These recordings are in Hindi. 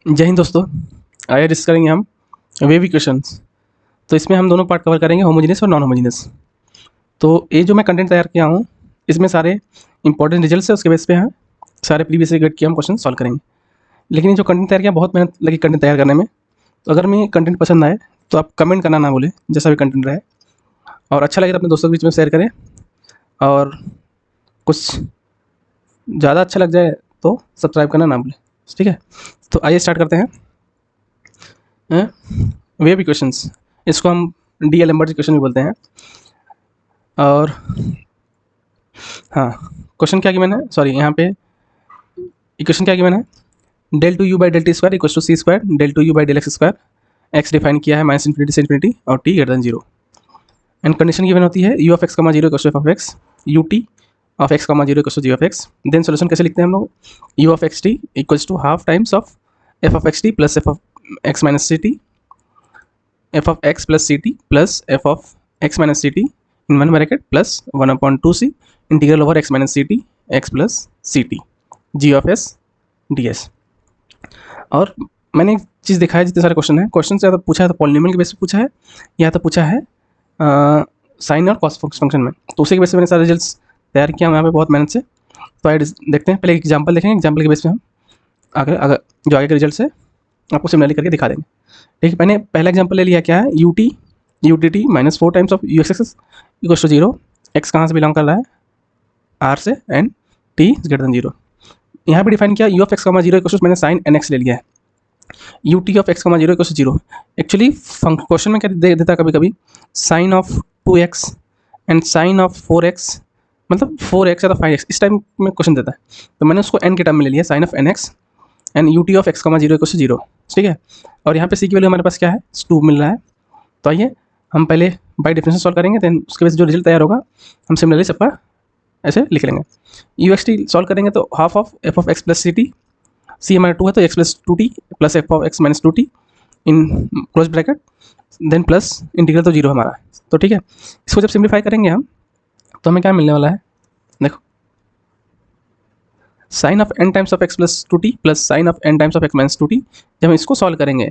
जय हिंद दोस्तों। आइए डिस्कस करेंगे हम वेव इक्वेशंस। तो इसमें हम दोनों पार्ट कवर करेंगे, होमोजेनियस और नॉन होमोजेनियस। तो ये जो मैं कंटेंट तैयार किया हूँ इसमें सारे इंपॉर्टेंट रिजल्ट्स है, उसके बेस पे हैं सारे प्रीवियस गेट के हम क्वेश्चन सॉल्व करेंगे। लेकिन ये जो कंटेंट तैयार किया बहुत मेहनत लगी कंटेंट तैयार करने में। तो अगर मैं कंटेंट पसंद आए तो आप कमेंट करना ना भूलें, जैसा भी कंटेंट रहे, और अच्छा लगे तो अपने दोस्तों के बीच में शेयर करें, और कुछ ज़्यादा अच्छा लग जाए तो सब्सक्राइब करना ना भूलें। ठीक है, तो आइए स्टार्ट करते हैं। वेव इक्वेशंस, इसको हम डी एलम्बर्ट इक्वेशन भी बोलते हैं। और हाँ, क्वेश्चन क्या गिवन है, सॉरी यहाँ पे इक्वेशन क्या गिवन है, del two u by del t square equal to c square del two u by del x square. X define किया है माइनस इन्फिनिटी से इन्फिनिटी और t greater than zero. And condition given होती है you of x comma zero equal to f of x, u T of x comma zero equal to g of x. Then solution कैसे लिखते हैं हम लोग, u of x t equals to half times of F of x t plus F of x minus c t, f of x plus C t plus F of x minus c t in one bracket plus one upon two c integral over x minus c t x plus C t g of s d s. और मैंने एक चीज़ दिखाया, जितने सारे क्वेश्चन हैं, क्वेश्चन से या तो पूछा है तो पॉलिनोमियल के बेस पे पूछा है, या तो पूछा है साइन और कॉस फंक्शन में। तो उसी के बेस पे मैंने सारे रिजल्ट्स तैयार किया यहाँ पे बहुत मेहनत से। तो आइए देखते हैं, पहले एग्जाम्पल देखेंगे, एग्जाम्पल के बेस पे हम अगर जो आगे के रिजल्ट है आपको सिमिलरली करके दिखा देंगे। ठीक है, मैंने पहला एग्जाम्पल ले लिया, क्या है, U T T minus four times of you x x equal to zero. X कहाँ से बिलोंग कर रहा है, आर से, and t is greater than zero. यहाँ पे डिफाइन किया u of x comma zero equal to, मैंने साइन एन एक्स ले लिया है, U T of x comma zero equal to zero. Actually question में क्या दे देता है कभी कभी, sine of to x and sine of four x, मतलब फोर एक्स या तो फाइव एक्स, इस टाइम में क्वेश्चन देता है। तो मैंने उसको एन के टर्म में ले लिया, sine of n x and u T of x comma zero equal to zero. ठीक है, और यहाँ पे सी की वैल्यू हमारे पास क्या है, टू मिल रहा है। तो आइए हम पहले बाई डिफरेंशियल सॉल्व करेंगे, देन उसके बाद जो रिजल्ट तैयार होगा हम सिमिलरली सबका ऐसे लिख लेंगे। यू एक्स टी सॉल्व करेंगे तो half of F of x plus C T, C हमारा टू है तो X plus two T plus F of x minus two T in close bracket, then plus integral तो जीरो हमारा है। तो ठीक है, इसको जब सिम्प्लीफाई करेंगे हम तो हमें क्या मिलने वाला है, देखो, sine of n times of x plus two T plus sine of n times of x minus two t. जब हम इसको सॉल्व करेंगे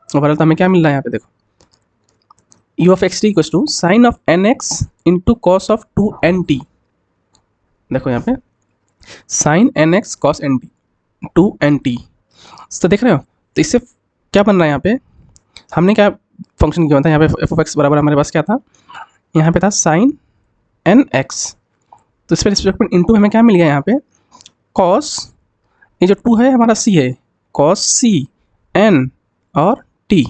ओवरऑल तो हमें क्या मिल रहा है यहाँ पे, देखो, u of x t equal to sine of n x into cos of two n t. देखो यहाँ पे sine N x cos n t two n t, तो देख रहे हो। तो इससे क्या बन रहा है, यहाँ पे हमने क्या फंक्शन किया था, यहाँ पे एफ ऑफ एक्स बराबर हमारे पास क्या था, यहाँ पे था साइन एन एक्स। तो इस पर रिस्पेक्ट में इंटू हमें क्या मिल गया यहाँ पे, कॉस, ये जो टू है हमारा सी है, कॉस सी एन और T,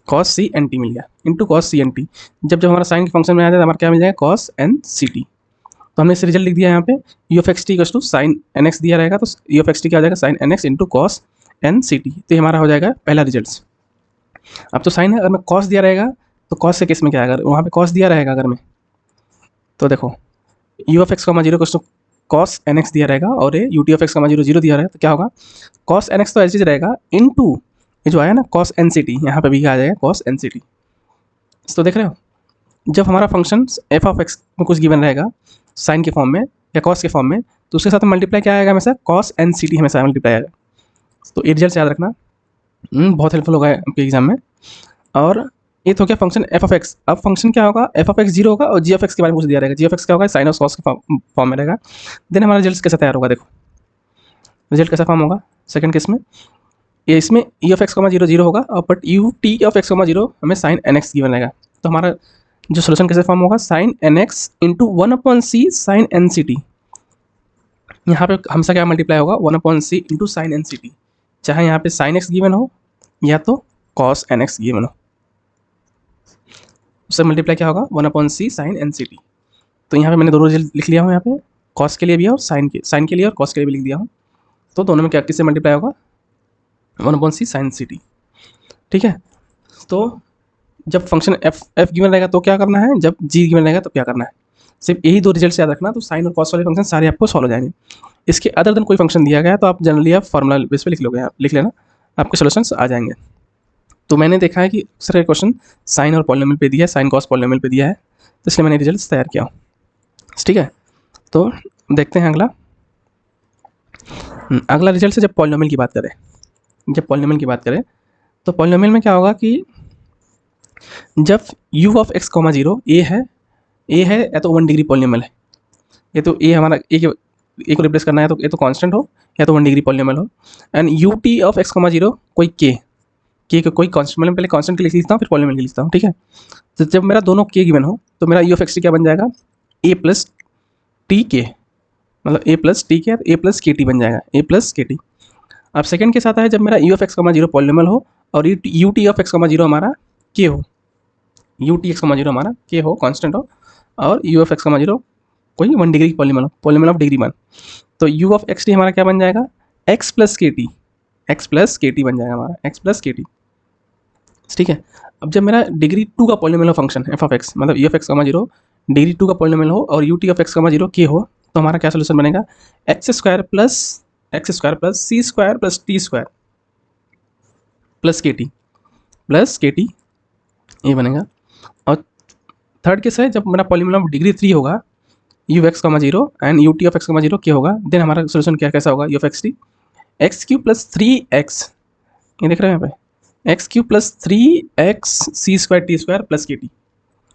cos C N T मिल गया into cos C N T. जब जब हमारा साइन के फंक्शन में आ जाए तो हमारा क्या मिल जाएगा, कॉस एन सी टी। तो हमने इसे रिजल्ट लिख दिया यहाँ पे, u of x t equals to sine N x दिया रहेगा, तो यू ऑफ एक्स टी क्या हो जाएगा, sine N x into cos n सी टी। तो ये हमारा हो जाएगा पहला रिजल्ट। अब तो साइन है, अगर मैं कॉस दिया रहेगा तो कॉस के केस में क्या है, अगर वहाँ पे कॉस दिया रहेगा अगर मैं, तो देखो u of x comma zero equals to cos n x दिया रहेगा और ये u T of x comma zero zero दिया रहेगा, तो क्या होगा, कॉस एन एक्स तो ऐसे ही रहेगा इंटू ये जो आया ना कॉस एन सी टी, यहाँ पर भी आ जाएगा कॉस एन सी टी। तो देख रहे हो, जब हमारा फंक्शन एफ ऑफ एक्स में कुछ गिवन रहेगा साइन के फॉर्म में या कॉस के फॉर्म में, तो उसके साथ मल्टीप्लाई क्या आएगा हमेशा, कॉस एन सी टी हमेशा मल्टीप्लाई आएगा। तो ये रिजल्ट याद रखना, बहुत हेल्पफुल होगा आपके एग्जाम में। और ये तो क्या फंक्शन एफ ऑफ एक्स, अब फंक्शन क्या होगा, एफ ऑफ एक्स जीरो होगा और जी ऑफ एक्स के बारे में कुछ दिया रहेगा, जी ऑफ एक्स क्या होगा, साइन ऑफ कॉस के फॉर्म में रहेगा। देन हमारा रिजल्ट कैसा तैयार होगा, देखो रिजल्ट कैसा फॉर्म होगा सेकंड केस में, ये इसमें E of x comma zero zero होगा और but U T of x comma zero हमें साइन एन एक्स गिवन रहेगा। तो हमारा जो सोल्यूशन कैसे फॉर्म होगा, sine N x into one upon C sine N C T. यहाँ पे हमसे क्या मल्टीप्लाई होगा, one upon C into sine N सी टी, चाहे यहाँ पे साइन एक्स गिवन हो या तो कॉस एन एक्स गिवन हो, उससे मल्टीप्लाई क्या होगा, one upon C sine N सी टी। तो यहाँ पे मैंने दोनों रिजल्ट लिख लिया हूँ, यहाँ पे कॉस के लिए भी और साइन के लिए और कॉस के लिए भी लिख दिया हूँ। तो दोनों में क्या किससे मल्टीप्लाई होगा, one upon C sign c t. ठीक है, तो जब फंक्शन एफ गिवन रहेगा तो क्या करना है, जब जी गिवन रहेगा तो क्या करना है, सिर्फ यही दो रिजल्ट याद रखना। तो साइन और कॉस वाले फंक्शन सारे आपको सॉल्व हो जाएंगे। इसके अदर देन कोई फंक्शन दिया गया है तो आप जनरली आप फॉर्मूला बेस पे लिख लोगे, आप लिख लेना, आपके सोल्यूशंस आ जाएंगे। तो मैंने देखा है कि सर क्वेश्चन साइन और पॉलिनोमियल पे दिया है, साइन कॉस पॉलिनोमियल पे दिया है, तो इसलिए मैंने रिजल्ट तैयार किया। ठीक है, तो देखते हैं अगला रिजल्ट से जब पॉलिनोमियल की बात करें, जब पॉलिनोमियल की बात करें तो पॉलिनोमियल में क्या होगा कि जब u of x comma zero A है या तो 1 डिग्री पॉलिनोमियल है, ये तो ए हमारा ए को रिप्लेस करना है तो ये तो कांस्टेंट हो या तो 1 डिग्री पॉलिनोमियल हो, and u T of x comma zero कोई के का कोई कांस्टेंट, मतलब पहले कांस्टेंट के लिए लिखता हूँ फिर पॉलिनोमियल के लिए लिखता हूँ, ठीक है। तो जब मेरा दोनों के गिवन हो तो मेरा यू ऑफ एक्स टी क्या बन जाएगा, ए प्लस टी के, मतलब ए प्लस टी के ए प्लस के टी बन जाएगा, ए प्लस के टी। अब सेकंड के साथ है जब मेरा you of x comma zero polynomial हो और U T of x comma zero हमारा के हो, U T x comma zero हमारा के हो, कांस्टेंट हो, और you of x comma zero कोई 1 डिग्री पॉलिनोमियल हो, पॉलिनोमियल ऑफ डिग्री 1, तो यू ऑफ एक्स टी हमारा क्या बन जाएगा, X plus K T, x plus K T बन जाएगा हमारा, एक्स प्लस के टी, ठीक है। अब जब मेरा डिग्री 2 का पॉलिनोमियल हो फंक्शन एफ ऑफ एक्स, मतलब U of x comma zero degree 2 का पॉलिनोमियल हो और U T of x comma zero K हो, तो हमारा क्या सोल्यूशन बनेगा, एक्स स्क्वायर प्लस सी square plus T square plus K T ये बनेगा। और थर्ड केस है जब मेरा पॉलिनोमियल ऑफ डिग्री 3 होगा, you x comma zero and u T of x comma zero के होगा, देन हमारा सोल्यूशन क्या कैसा होगा, you of x T x Q plus 3x, ये देख रहे हैं यहाँ पे, x Q plus 3x C square T square plus K T,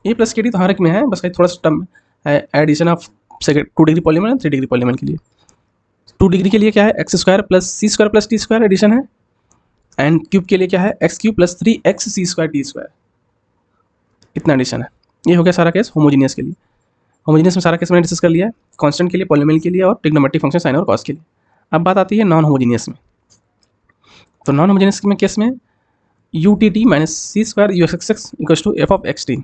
ये प्लस के टी तो हर एक में है, बस थोड़ा सा टर्म है addition of second 2 degree polynomial 3 degree polynomial के लिए। 2 डिग्री के लिए क्या है, एक्स स्क्वायर प्लस सी square plus T square addition है, एंड क्यूब के लिए क्या है, X cube plus 3x C square T square, इतना एडिशन है। ये हो गया सारा केस होमोजीनियस के लिए। होमोजीनियस में सारा केस मैंने डिस्कस कर लिया है, कांस्टेंट के लिए, पॉलिनोमियल के लिए और ट्रिग्नोमेट्रिक फंक्शन साइन और कॉस के लिए। अब बात आती है नॉन होमोजीनियस में। तो नॉन होमोजीनियस में केस में u T T minus C square you x x equals to f of x t,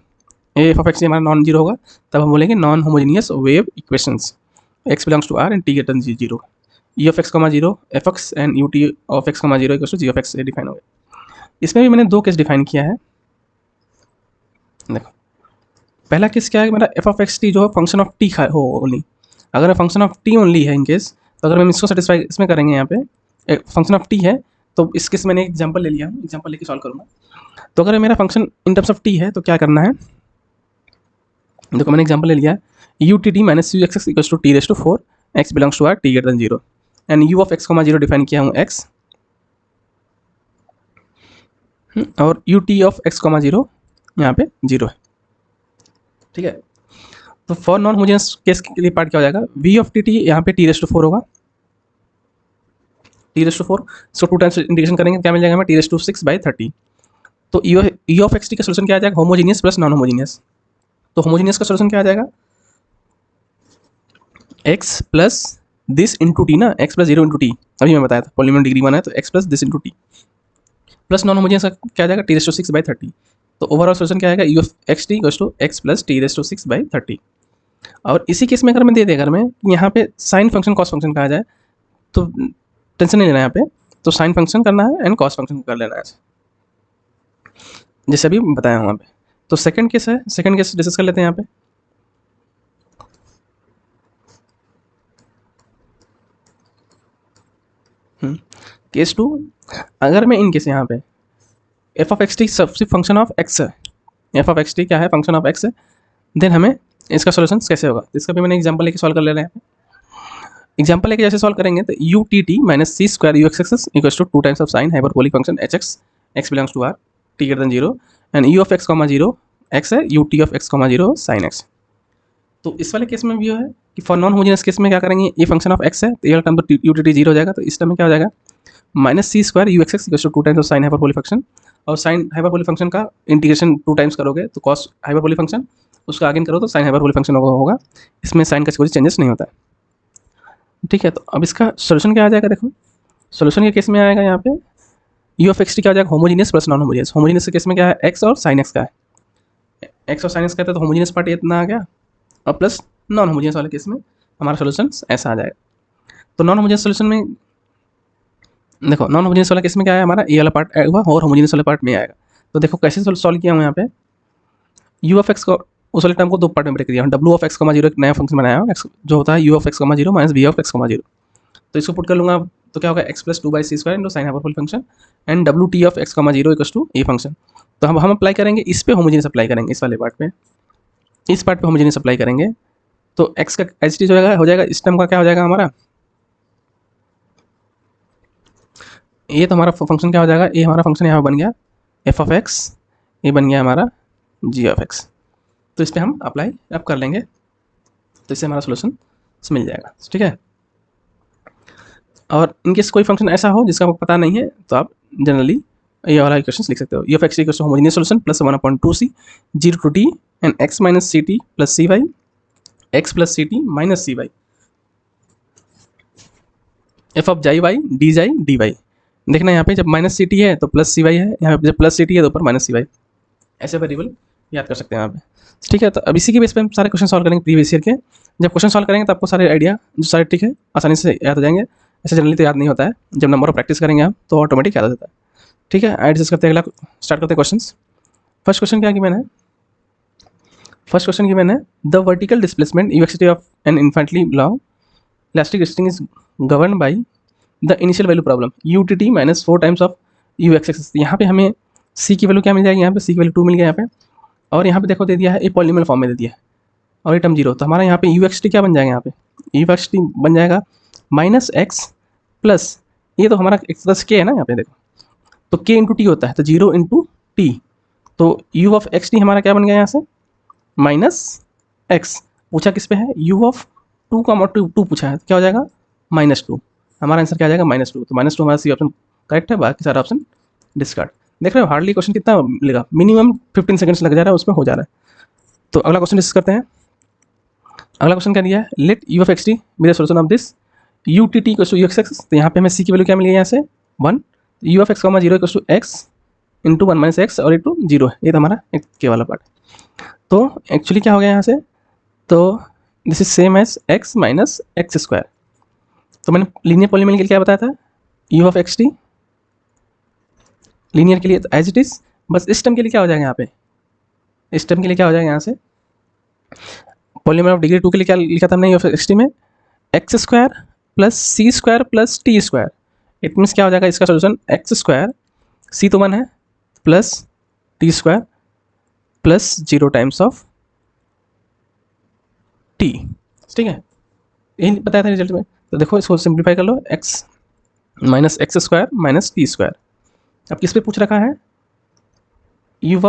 f of x t हमारा नॉन जीरो होगा, तब हम बोलेंगे non homogeneous wave equations, x belongs to r and t greater than zero, e of x comma zero f x and u T of x comma zero equals to g of x से डिफाइन हो गया। इसमें भी मैंने 2 केस डिफाइन किया है। देखो पहला केस क्या है, मेरा एफ ऑफ एक्स टी जो है फंक्शन ऑफ टी हो ओनली, अगर फंक्शन ऑफ टी ओनली है इन केस, तो अगर हम इसको सेटिस्फाई इसमें करेंगे, यहाँ पे फंक्शन ऑफ टी है तो इस केस मैंने एग्जांपल ले लिया, एग्जांपल लेके सॉल्व करूँगा। तो अगर मेरा function in terms of T है तो क्या करना है, देखो मैंने एग्जांपल ले लिया है, U T T minus u x x equals to t raise to 4 x belongs to R T greater than zero, and you of x comma zero define किया हूँ एक्स, और U T of x comma zero यहाँ पे जीरो है, ठीक है। तो फॉर नॉन होमोजेनियस केस के लिए पार्ट क्या हो जाएगा, वी ऑफ टी टी यहाँ पे टी रेस टू 4 होगा, t raise to 4, so 2 times integration करेंगे क्या मिल जाएगा हमें, टी रेस टू 6/30। तो ई ऑफ एक्स टी का सोल्यूशन क्या आ जाएगा, होमोजीनियस प्लस नॉन होमोजीनियस। तो होमोजीनियस का सोल्यूशन क्या आ जाएगा, X plus this into T ना, X plus zero into T, अभी मैं बताया था पॉलिनोमियल डिग्री 1 है तो X plus this into T, plus non homogeneous का क्या आ जाएगा, टी रेस टू 6/30। तो ओवरऑल सोल्यूशन क्या आएगा, u of x t equals to x plus t raise to 6/30। और इसी केस में अगर मैं दे दे, अगर मैं यहाँ पे साइन फंक्शन कॉस फंक्शन कहा जाए तो टेंशन नहीं लेना यहाँ पे, तो साइन फंक्शन करना है एंड कॉस फंक्शन कर लेना है, जैसे अभी बताया हूँ वहाँ पे। तो सेकंड केस है, सेकंड केस डिस्कस कर लेते हैं यहाँ पे। केस 2, अगर मैं इन केस यहाँ पे एफ ऑफ एक्स टी सबसे फंक्शन ऑफ एक्स है, एफ ऑफ एक्स टी क्या है, फंक्शन ऑफ एक्स है, देन हमें इसका सोल्यूशन कैसे होगा, इसका भी मैंने एग्जांपल लेके सॉल्व कर ले रहे हैं। एग्जांपल लेके जैसे सॉल्व करेंगे तो U T T minus C square you x x equals to 2 times of sine hyperbolic function H X, x belongs to R T greater than zero, and you of x comma zero X है, U T of x comma zero sine X. तो इस वाले केस में भी है कि फॉर नॉन होमोजेनियस केस में क्या करेंगे, ये फंक्शन ऑफ एक्स है तो ये टर्म तो यू टी टी जीरो हो जाएगा, तो इस टर्म में क्या हो जाएगा, minus C square you x x equals to 2 times of sine hyperbolic function, और साइन हाइपरबोलिक फंक्शन का इंटीग्रेशन 2 टाइम्स करोगे तो कॉस हाइपरबोलिक फंक्शन, उसका आगे करो तो साइन हाइपरबोलिक फंक्शन होगा, इसमें साइन का कोई चेंजेस नहीं होता है, ठीक है। तो अब इसका सोल्यूशन क्या आ जाएगा, देखो सोल्यूशन के केस में आएगा यहाँ पे यू ऑफ एक्स टी क्या हो जाएगा, homogeneous plus non homogeneous. Homogeneous के केस में क्या है, एक्स और साइन एक्स का है, एक्स और साइन एक्स का है तो होमोजीनियस पार्ट इतना आ गया, और प्लस नॉन होमोजीनियस वाले केस में हमारा सोल्यूशन ऐसा आ जाएगा। तो नॉन होमोजीनियस सोल्यूशन में देखो, नॉन होमोजीनियस वाला केस में क्या है, हमारा ये वाला पार्ट आएगा और होमोजीनियस वाला पार्ट में आएगा। तो देखो कैसे सॉल्व किया हूँ यहाँ पे, यू ऑफ एक्स को उस वाले टर्म को 2 पार्ट में ब्रेक दिया हूँ, डब्ल्यू ऑफ एक्स कॉमा जीरो एक नया फंक्शन बनाया हूँ, जो होता है you of x comma zero minus v of x comma zero. तो इसको पुट कर लूँगा तो क्या होगा, x plus 2/c square into sine hyperbolic function and डब्ल्यू t of x comma zero equals to a function. तो हम अप्लाई करेंगे इस पे, होमोजीनियस अप्लाई करेंगे इस वाले पार्ट पे, इस पार्ट पे होमोजीनियस अप्लाई करेंगे तो एक्स का एच टी हो जाएगा, इस टर्म का क्या हो जाएगा हमारा, ये तो हमारा फंक्शन क्या हो जाएगा, ये हमारा फंक्शन यहाँ बन गया एफ ऑफ एक्स, ये बन गया हमारा जी ऑफ एक्स। तो इस पर हम अप्लाई अब कर लेंगे, तो इससे हमारा सोल्यूशन मिल जाएगा, ठीक है। और इनकेस कोई फंक्शन ऐसा हो जिसका आपको पता नहीं है, तो आप जनरली ये वाला इक्वेशन लिख सकते हो, e of x equals to homogeneous solution plus 1/2c 0 to t and x minus c t plus c y x plus C t minus c y f of xi y d xi d y. देखना यहाँ पे जब माइनस सी टी है तो प्लस सी वाई है, यहाँ पे जब प्लस सी टी है तो ऊपर माइनस सी वाई, ऐसे वेरिएबल याद कर सकते हैं यहाँ पे, ठीक है। तो अब इसी के बेस पे हम सारे क्वेश्चन सॉल्व करेंगे प्रीवियस ईयर के। जब क्वेश्चन सॉल्व करेंगे तो आपको सारे आइडिया जो सारे ट्रिक है आसानी से याद हो जाएंगे। ऐसे जनरली तो याद नहीं होता है, जब नंबर ऑफ प्रैक्टिस करेंगे आप तो ऑटोमेटिक याद हो जाता है, ठीक है। आइए डिस्कस करते हैं, अगला स्टार्ट करते हैं क्वेश्चन। फर्स्ट क्वेश्चन क्या गिवन है, फर्स्ट क्वेश्चन गिवन है the vertical displacement U X T of an infinitely long elastic string is govern by the initial value problem U T T minus 4 times of you x X. यहाँ पे हमें सी की वैल्यू क्या मिल जाएगी, यहाँ पे सी की वैल्यू 2 मिल गया यहाँ पे, और यहाँ पे देखो दे दिया है ये पॉलीनोमियल फॉर्म में दे दिया है, और ये टर्म 0। तो हमारा यहाँ पे यू एक्स टी क्या बन जाएगा, यहाँ पे यू एक्स टी बन जाएगा माइनस एक्स प्लस, ये तो हमारा एक्स प्लस के है ना यहाँ पे देखो, तो के इंटू टी होता है, तो 0 इंटू टी, तो यू ऑफ एक्स टी हमारा क्या बन गया यहाँ से माइनस एक्स। पूछा किस पे है, यू ऑफ 2 का टू पूछा है, क्या हो जाएगा -2। हमारा आंसर क्या आ जाएगा -2। तो -2 हमारा सी ऑप्शन करेक्ट है, बाकी सारा ऑप्शन डिस्कार्ड। देख रहे हो हार्डली क्वेश्चन कितना मिलेगा, मिनिमम 15 सेकंड्स लग जा रहा है, उसमें हो जा रहा है। तो अगला क्वेश्चन डिस्कस करते हैं। अगला क्वेश्चन क्या दिया है, let u of x t be the solution of this u T t equals to u x x. तो यहाँ पे हमें सी की वैल्यू क्या मिली है यहाँ से 1, u of x comma 0 equals to x into 1 minus x और इंटू 0 है, ये तो हमारा एक के वाला पार्ट। तो एक्चुअली क्या हो गया यहाँ से, तो this is same as x minus x square. तो मैंने लीनियर पॉलीनोमियल के लिए क्या बताया था, u of x t linear के लिए तो एज इट इज, बस इस टर्म के लिए क्या हो जाएगा यहाँ पे, इस टर्म के लिए क्या हो जाएगा यहाँ से, पॉलीनोमियल ऑफ डिग्री 2 के लिए क्या लिखा था हमने यू ऑफ एक्स टी में, x square plus C square plus T square. It means क्या हो जाएगा इसका सोल्यूशन, एक्स स्क्वायर सी तो 1 है plus T square plus 0 times of T, ठीक है। यही बताया था रिजल्ट में। तो देखो इसको सिंप्लीफाई कर लो, X minus x square minus T square. अब किस पे पूछ रखा है, you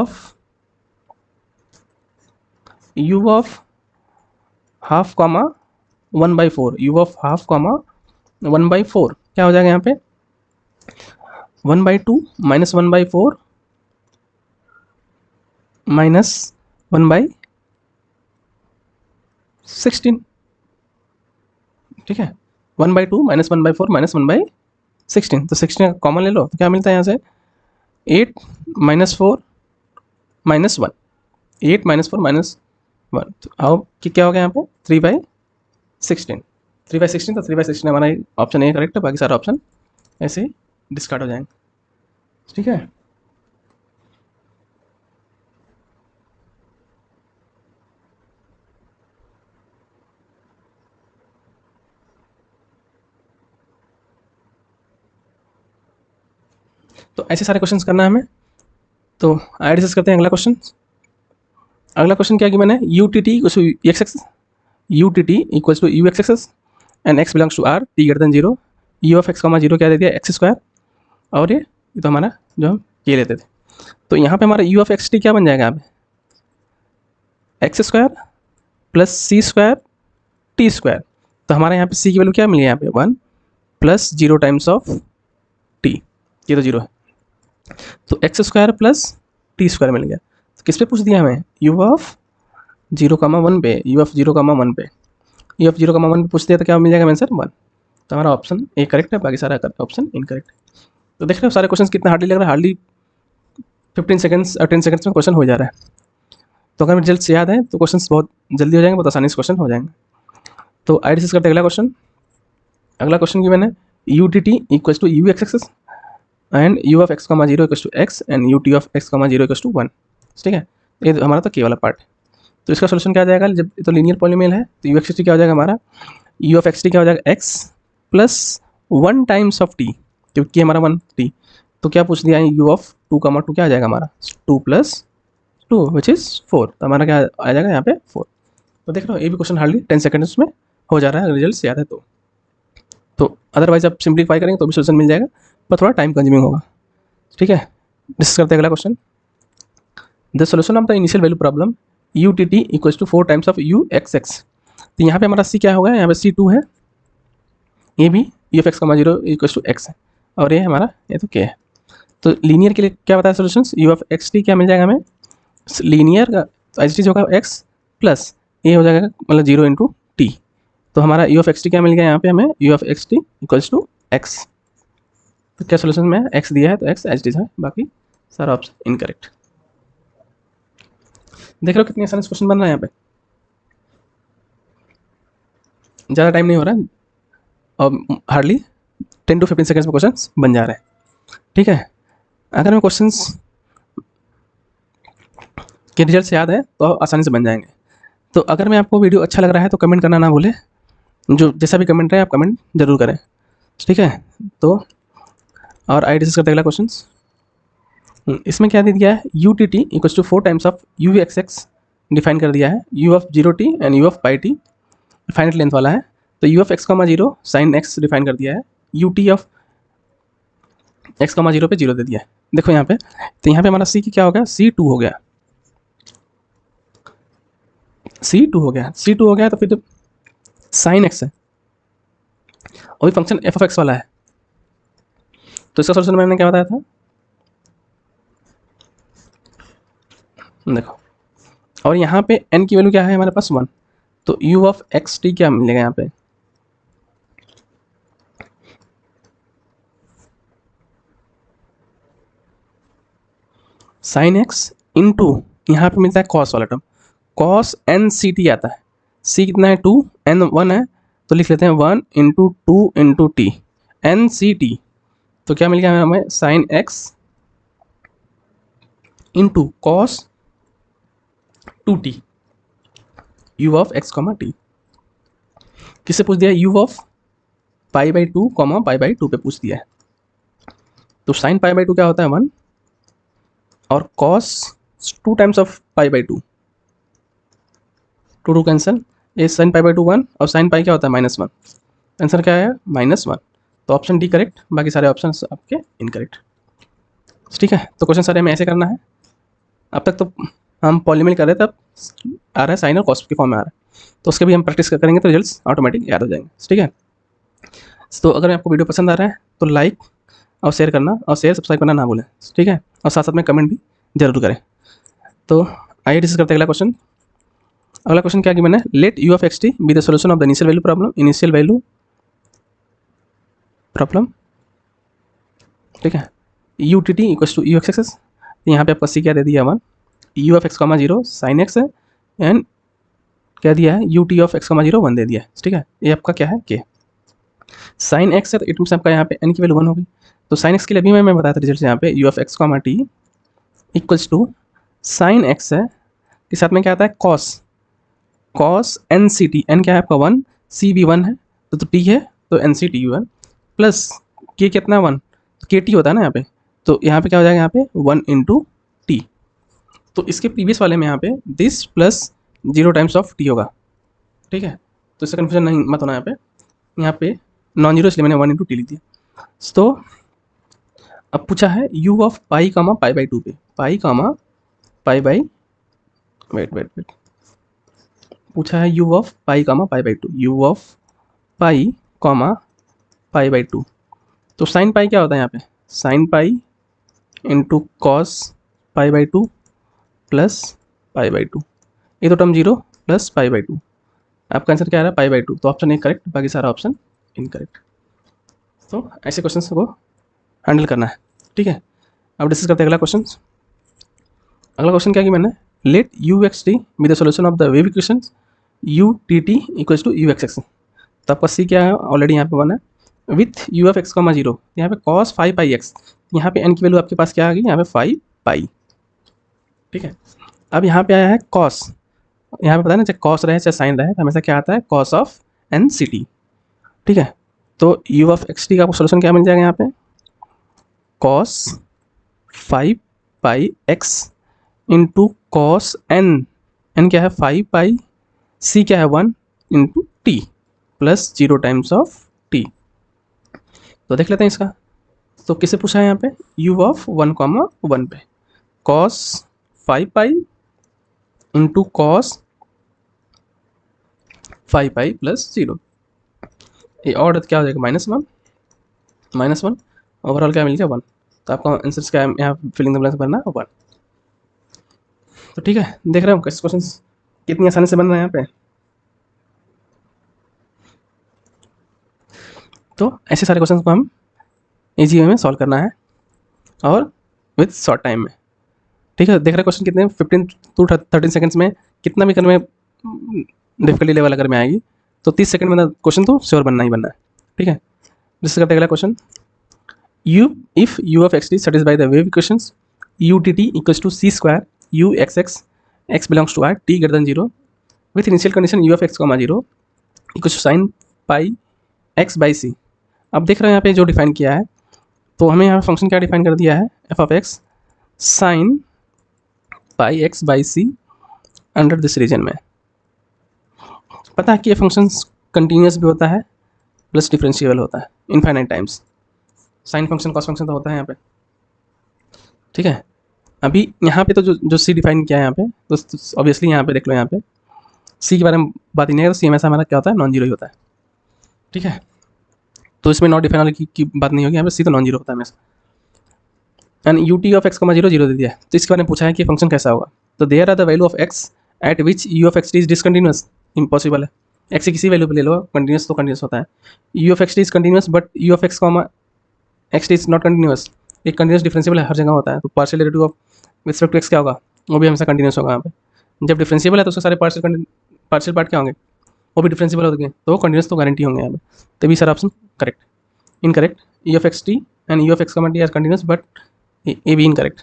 of half comma 1/4, U of half comma 1/4 क्या हो जाएगा यहाँ पे 1/2 माइनस 1/4 माइनस 1/16, ठीक है। 1/2 माइनस 1/4 माइनस 1/16, तो 16 कॉमन ले लो तो क्या मिलता है यहाँ से 8 माइनस 4 माइनस 1, 8 माइनस 4 माइनस 1, तो आओ कि क्या हो गया यहाँ पे 3/16, 3/16, तो 3/16 हमारा ऑप्शन ए करेक्ट है, बाकी सारा ऑप्शन ऐसे डिस्कार्ड हो जाएंगे, ठीक है। तो ऐसे सारे क्वेश्चंस करना है हमें। तो आइए डिस्कस करते हैं अगला क्वेश्चन। अगला क्वेश्चन क्या गिवन है, U T t equals to x x, u T t equals to u x x and x belongs to R T greater than 0, u of x comma 0 क्या दे दिया एक्स स्क्वायर, और ये तो हमारा जो हम ये लेते थे। तो यहाँ पे हमारा यू ऑफ एक्स टी क्या बन जाएगा, यहाँ पे एक्स स्क्वायर प्लस सी स्क्वायर टी स्क्वायर। तो हमारे यहाँ पे सी की वैल्यू क्या मिली है यहाँ पे 1 प्लस 0 टाइम्स ऑफ टी, ये तो 0 है, तो X square plus T square मिल गया। तो किस पे पूछ दिया हमें, यू ऑफ 0,1 पे, यू ऑफ 0,1 पे, यू ऑफ 0,1 पे पूछ दिया तो क्या मिल जाएगा आंसर 1। तो हमारा ऑप्शन ए करेक्ट है, बाकी सारा ऑप्शन इनकरेक्ट है। तो देख रहे हो सारे क्वेश्चन कितना हार्डली लग रहा है, हार्डली 15 सेकंड्स और 10 सेकंड्स में क्वेश्चन हो जा रहा है। तो अगर रिजल्ट से याद है तो क्वेश्चन बहुत जल्दी हो जाएंगे, बहुत आसानी से क्वेश्चन हो जाएंगे। तो आई डिस्कस करते हैं अगला क्वेश्चन। अगला क्वेश्चन की मैंने u T t equals to u x x and you of x comma 0 equals to x and u T of x comma 0 equals to 1, ठीक है। ये हमारा तो के वाला पार्ट है। तो इसका सोल्यूशन क्या आ जाएगा, जब तो लीनियर पॉलीनोमियल है तो यू एक्स टी क्या हो जाएगा हमारा, यू ऑफ एक्स टी क्या हो जाएगा X plus 1 times of T, क्योंकि हमारा 1 टी। तो क्या पूछ दिया है, यू ऑफ 2,2 क्या आ जाएगा हमारा 2 + 2 विच इज़ 4, तो हमारा क्या आ जाएगा यहाँ पे 4। तो देख लो ये भी क्वेश्चन हार्डली 10 सेकंड्स में हो जा रहा है, रिजल्ट याद है तो अदरवाइज आप सिंप्लीफाई करेंगे तो भी सोल्यूशन मिल जाएगा। पर थोड़ा टाइम कंज्यूमिंग होगा। ठीक है, डिस्कस करते हैं अगला question. The solution of the initial value problem U T t equals to 4 times of you x x. तो यहाँ पे हमारा सी क्या होगा, यहाँ पे सी 2 है, ये भी u f x comma zero equals to x है, और ये हमारा ये तो क्या है। तो लीनियर के लिए क्या बताया solution, you f x T क्या मिल जाएगा हमें, लीनियर का एच टी होगा एक्स प्लस ये हो जाएगा मतलब 0 इंटू टी। तो हमारा यू एफ एक्स टी क्या मिल गया यहाँ पे हमें, u f x t equals to x. तो क्या सोल्यूशन में एक्स दिया है तो एक्स एच डी है, बाकी सारा ऑप्शन इनकरेक्ट। देख लो कितने आसान क्वेश्चन बन रहा है यहाँ पे, ज़्यादा टाइम नहीं हो रहा है और हार्डली 10 to 15 सेकेंड्स में क्वेश्चन बन जा रहे हैं। ठीक है, अगर हमें क्वेश्चंस के रिजल्ट याद है तो आसानी से बन जाएंगे। तो अगर मैं आपको वीडियो अच्छा लग रहा है तो कमेंट करना ना भूलें, जो जैसा भी कमेंट रहे आप कमेंट जरूर करें। ठीक है, तो और आई डिस्कस करते अगला क्वेश्चन। इसमें क्या दे दिया है, U T t equals to 4 times of you x x define कर दिया है, you of 0 t and you of pi t finite length वाला है। तो u of x comma 0 sine x define कर दिया है, U T of x comma 0 पे 0 दे दिया है। देखो यहाँ पे, तो यहाँ पे हमारा सी की क्या हो गया, सी 2 हो गया, सी 2 हो गया, सी 2 हो गया तो फिर साइन एक्स है और फंक्शन एफ ऑफ एक्स वाला है। तो इसका सोल्यूशन मैंने क्या बताया था, देखो, और यहाँ पे n की वैल्यू क्या है हमारे पास 1, तो u ऑफ एक्स टी क्या मिलेगा यहाँ पे, साइन एक्स इंटू यहाँ पे मिलता है कॉस वाला टर्म, कॉस एन सी टी आता है, सी कितना है 2, एन 1 है, तो लिख लेते हैं 1 इंटू 2 इंटू टी एन सी टी। तो क्या मिल गया हमें, sine x into cos 2t u of x comma t. किससे पूछ दिया, u of pi by 2 comma pi by 2 पे पूछ दिया है। तो साइन पाई बाई 2 क्या होता है 1 और cos 2 times of pi by 2, 2 cancel, ये साइन पाई बाई 2 1 और साइन पाई क्या होता है -1, आंसर क्या है -1। तो ऑप्शन डी करेक्ट, बाकी सारे ऑप्शन आपके इनकरेक्ट। ठीक है, तो क्वेश्चन सारे हमें ऐसे करना है। अब तक तो हम पॉलीमिल कर रहे थे, अब आ रहा है साइन और कॉस के फॉर्म में आ रहा है, तो उसके भी हम प्रैक्टिस करेंगे तो रिजल्ट्स ऑटोमेटिक याद हो जाएंगे। ठीक है, तो अगर आपको वीडियो पसंद आ रहा है तो लाइक और शेयर करना और शेयर सब्सक्राइब करना ना भूलें। ठीक है, और साथ साथ में कमेंट भी जरूर करें। तो आइए डिस्कस करते हैं अगला क्वेश्चन। अगला क्वेश्चन क्या गिवन है, let u of x t be the solution of the initial value problem, initial value problem. ठीक है, U T t equals to u x X, यहाँ पे आपका सी क्या दे दिया 1, u of x comma 0 sine x है, एंड क्या दिया है U T of x comma 0 1 दे दिया है। ठीक है, ये आपका क्या है के, साइन एक्स है तो इट मीन्स आपका यहाँ पे एन की वैल्यू 1 होगी। तो साइन एक्स के लिए अभी मैं बताया था रिजल्ट यहाँ पे, u of x comma t equals to sine x है के साथ में क्या आता है कॉस, कॉस एन सी टी, एन क्या है आपका 1, सी भी 1 है तो टी है तो एन सी टी 1 प्लस के कितना 1, के टी होता है ना यहाँ पे, तो यहाँ पे क्या हो जाएगा यहाँ पे 1 इंटू टी। तो इसके प्रीवियस वाले में यहाँ पे this plus 0 times of T होगा। ठीक है, तो इससे कन्फ्यूजन नहीं मत होना, यहाँ पे नॉन जीरो इसलिए मैंने 1 इंटू टी लिख दिया। तो अब पूछा है u of pi comma pi by 2 पे, पाई कामा पाई बाई वेट पूछा है u of pi comma pi by 2, u of pi comma pi by 2। तो साइन पाई क्या होता है यहाँ पे, sine pi into cos pi by 2 plus pi by 2, ये तो टर्म 0 प्लस पाई बाई 2, आपका आंसर क्या आ रहा है पाई बाई 2। तो ऑप्शन ए करेक्ट, बाकी सारा ऑप्शन इनकरेक्ट। तो ऐसे क्वेश्चन को हैंडल करना है। ठीक है, अब डिस्कस करते हैं अगला क्वेश्चन। अगला क्वेश्चन क्या कि मैंने, let u x t be the solution of the wave equation u T t equals to u x x. तो आपका सी क्या है, ऑलरेडी यहाँ पे 1 है, with u of x comma 0, यहाँ पे कॉस 5 पाई एक्स, यहाँ पे एन की वैल्यू आपके पास क्या आ गई, यहाँ पे 5 पाई। ठीक है, अब यहाँ पे आया है कॉस, यहाँ पे पता है ना चाहे कॉस रहे चाहे साइन रहे तो हमेशा क्या आता है cos of n C t. ठीक है, तो यू ऑफ एक्स टी का आपको सोल्यूशन क्या मिल जाएगा यहाँ पे, cos 5 pi x into cos n, n क्या है 5 पाई, सी क्या है 1 into T plus 0 times of t. तो देख लेते हैं इसका, तो किसे पूछा है यहाँ पे, u ऑफ 1,1 पे cos 5 पाई इंटू कॉस 5 पाई प्लस 0, ये और क्या हो जाएगा -1 ओवरऑल क्या मिल गया 1। तो आपका आंसर क्या है यहाँ फिलिंग द ब्लैंक्स भरना है 1। तो ठीक है, देख रहे हो कैसे क्वेश्चन कितनी आसानी से बन रहे हैं यहाँ पे। तो ऐसे सारे क्वेश्चन को हम इजी वे में सॉल्व करना है और विथ शॉर्ट टाइम में। ठीक है, देख रहे क्वेश्चन कितने 15 to 13 सेकंड्स में कितना भी करने में डिफिकल्टी लेवल अगर में आएगी तो 30 सेकंड में क्वेश्चन तो श्योर बनना ही बनना है। ठीक है, जिससे करते अगला question, if u of x t satisfy the wave equations u t t equals to c square u x x x belongs to r t greater than 0 with initial condition u of x, 0 equals to sine pi x by c। अब देख रहे हैं यहाँ पे जो डिफाइन किया है, तो हमें यहाँ फंक्शन क्या डिफाइन कर दिया है, f of x sine pi x by c under this region में। पता है कि ये फंक्शन कंटिन्यूस भी होता है प्लस डिफरेंशिएबल होता है infinite times. Sine function cos function तो होता है यहाँ पे। ठीक है, अभी यहाँ पे तो जो सी डिफाइन किया है यहाँ पे, तो ऑब्वियसली यहाँ पे देख लो, यहाँ पे सी के बारे में बात ही नहीं है, तो सी हमेशा हमारा क्या होता है, नॉन जीरो ही होता है। ठीक है, तो इसमें नॉट डिफाइन वाले की बात नहीं होगी, यहाँ पे सी तो नॉन जीरो होता है हमेशा। And u T of x, 0 0 दे दिया है, तो इसके बारे में पूछा है कि फंक्शन कैसा होगा। तो there are the value of x at which u of x t is discontinuous, impossible है। एक्स की किसी वैल्यू पे ले लो, कंटिन्यूस तो कंटिन्यूस होता है। You of x t is continuous but u of x x t is not continuous, एक कंटिन्यूस डिफरेंशिएबल हर जगह होता है। तो partial derivative of with respect to x क्या होगा, वो भी हमेशा कंटिन्यूस होगा यहाँ पे। जब डिफरेंशिएबल है तो उसके सारे पार्शियल पार्ट क्या होंगे, वो भी डिफरेंशिएबल होंगे, तो कंटिन्यूस तो गारंटी होंगे यहाँ पे। तभी सारा option correct. Incorrect, you of x T and you of x T R continuous but ये भी इनकरेक्ट।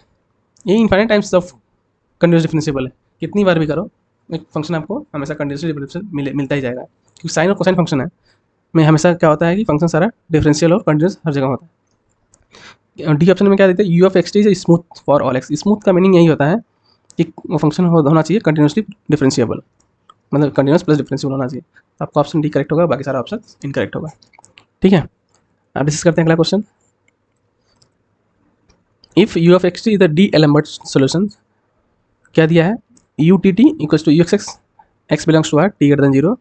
ये infinite times of continuous differentiable है, कितनी बार भी करो एक फंक्शन आपको हमेशा कंटिन्यूसली डिफरेंशियल मिलता ही जाएगा, क्योंकि साइन और कोसाइन फंक्शन है में हमेशा क्या होता है कि फंक्शन सारा डिफरेंशियल और कंटिन्यूस हर जगह होता है। डी ऑप्शन में क्या देते हैं, you of x t is smooth for all x. Smooth का मीनिंग यही होता है कि वो फंक्शन होना चाहिए कंटिन्यूसली डिफरेंशिएबल, मतलब कंटिन्यूस प्लस डिफरेंशिएबल होना चाहिए। तो आपका ऑप्शन डी करेक्ट होगा, बाकी सारा ऑप्शन इनकरेक्ट होगा। ठीक है, अब डिस्कस करते हैं अगला question. If u of x t is the d'Alembert solution, क्या दिया है, U T t equals to u x x x belongs to R T greater than 0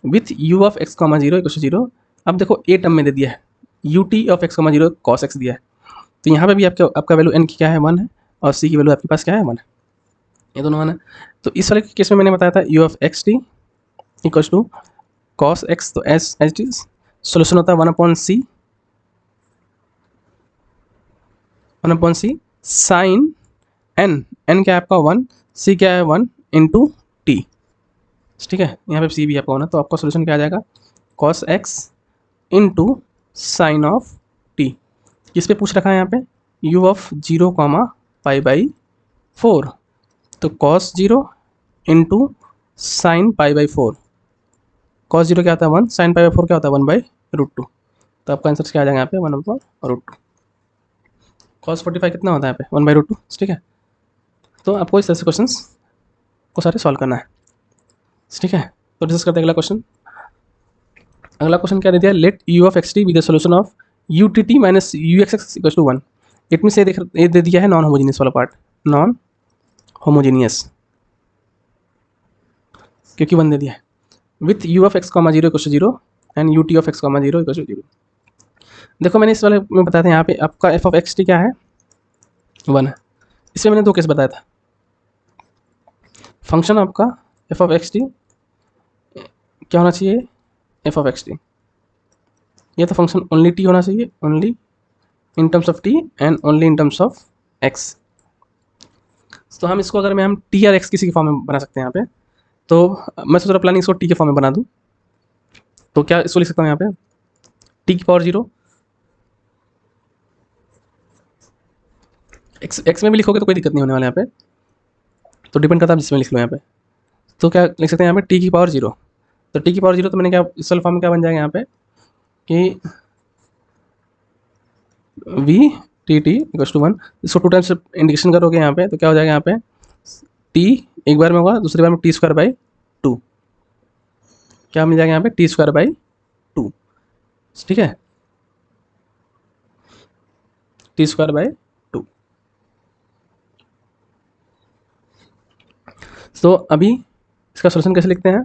with u of x, 0 equals to 0। अब देखो ए टर्म में दे दिया है U T of x, 0 cos x दिया है, तो यहाँ पे भी आपका वैल्यू एन की क्या है 1 है, और सी की वैल्यू आपके पास क्या है 1 है, ये दोनों 1 है। तो इस वाले केस में मैंने बताया था u of x t equals to cos x, तो एस एच टी सोल्यूशन होता है 1/c साइन एन, एन क्या है आपका 1, सी क्या है 1 इंटू टी। ठीक है, यहाँ पे सी भी आपका 1 है, तो आपका सोल्यूशन क्या आ जाएगा, cos x into sine of T. किस पे पूछ रखा है यहाँ पे, u ऑफ 0, पाई बाई 4, तो cos 0 into sine pi by 4। Cos 0 क्या आता है 1, साइन पाई बाई 4 क्या होता है 1/√2। तो आपका आंसर क्या आ जाएगा यहाँ पे 1/√2। कॉस 45 कितना होता है यहाँ पे 1/√2। ठीक है, तो आपको इस तरह से क्वेश्चन को सारे सॉल्व करना है। ठीक है, तो डिस्कस करते हैं अगला क्वेश्चन। अगला क्वेश्चन क्या दे दिया, let u of x t with the solution of u T T minus u x x equal to 1। It mean से ये दे दिया है नॉन होमोजीनियस वाला पार्ट, नॉन होमोजीनियस क्योंकि 1 दे दिया है, with u of x, 0 equal to 0 and u T of x, 0 equal to 0। देखो मैंने इस वाले में बताया था, यहाँ पे आपका एफ ऑफ एक्स टी क्या है 1 है। इसमें मैंने 2 केस बताया था। फंक्शन आपका एफ ऑफ एक्स टी क्या होना चाहिए, एफ ऑफ एक्स टी, ये तो फंक्शन ओनली टी होना चाहिए, only in terms of T and only in terms of x. तो हम इसको अगर मैं हम टी और एक्स किसी के फॉर्म में बना सकते हैं यहाँ पे, तो मैं सोच रहा प्लानिंग इसको टी के फॉर्म में बना दूँ, तो क्या इसको लिख सकता हूँ यहाँ पे टी की पावर 0, एक्स में भी लिखोगे तो कोई दिक्कत नहीं होने वाला यहाँ पे, तो डिपेंड करता है जिसमें लिख लो यहाँ पे। तो क्या लिख सकते हैं यहाँ पे टी की पावर 0, तो टी की पावर 0 तो मैंने क्या इस वाले फॉर्म में क्या बन जाएगा यहाँ पे कि v t t equals to 1। इसको 2 टाइम्स इंडिकेशन करोगे यहाँ पे, तो क्या हो जाएगा यहाँ पे टी एक बार में होगा, दूसरी बार में टी स्क्वायर बाई 2, क्या मिल जाएगा यहाँ पे टी स्क्वायर बाई 2। ठीक है, t²/2। तो अभी इसका सोल्यूशन कैसे लिखते हैं?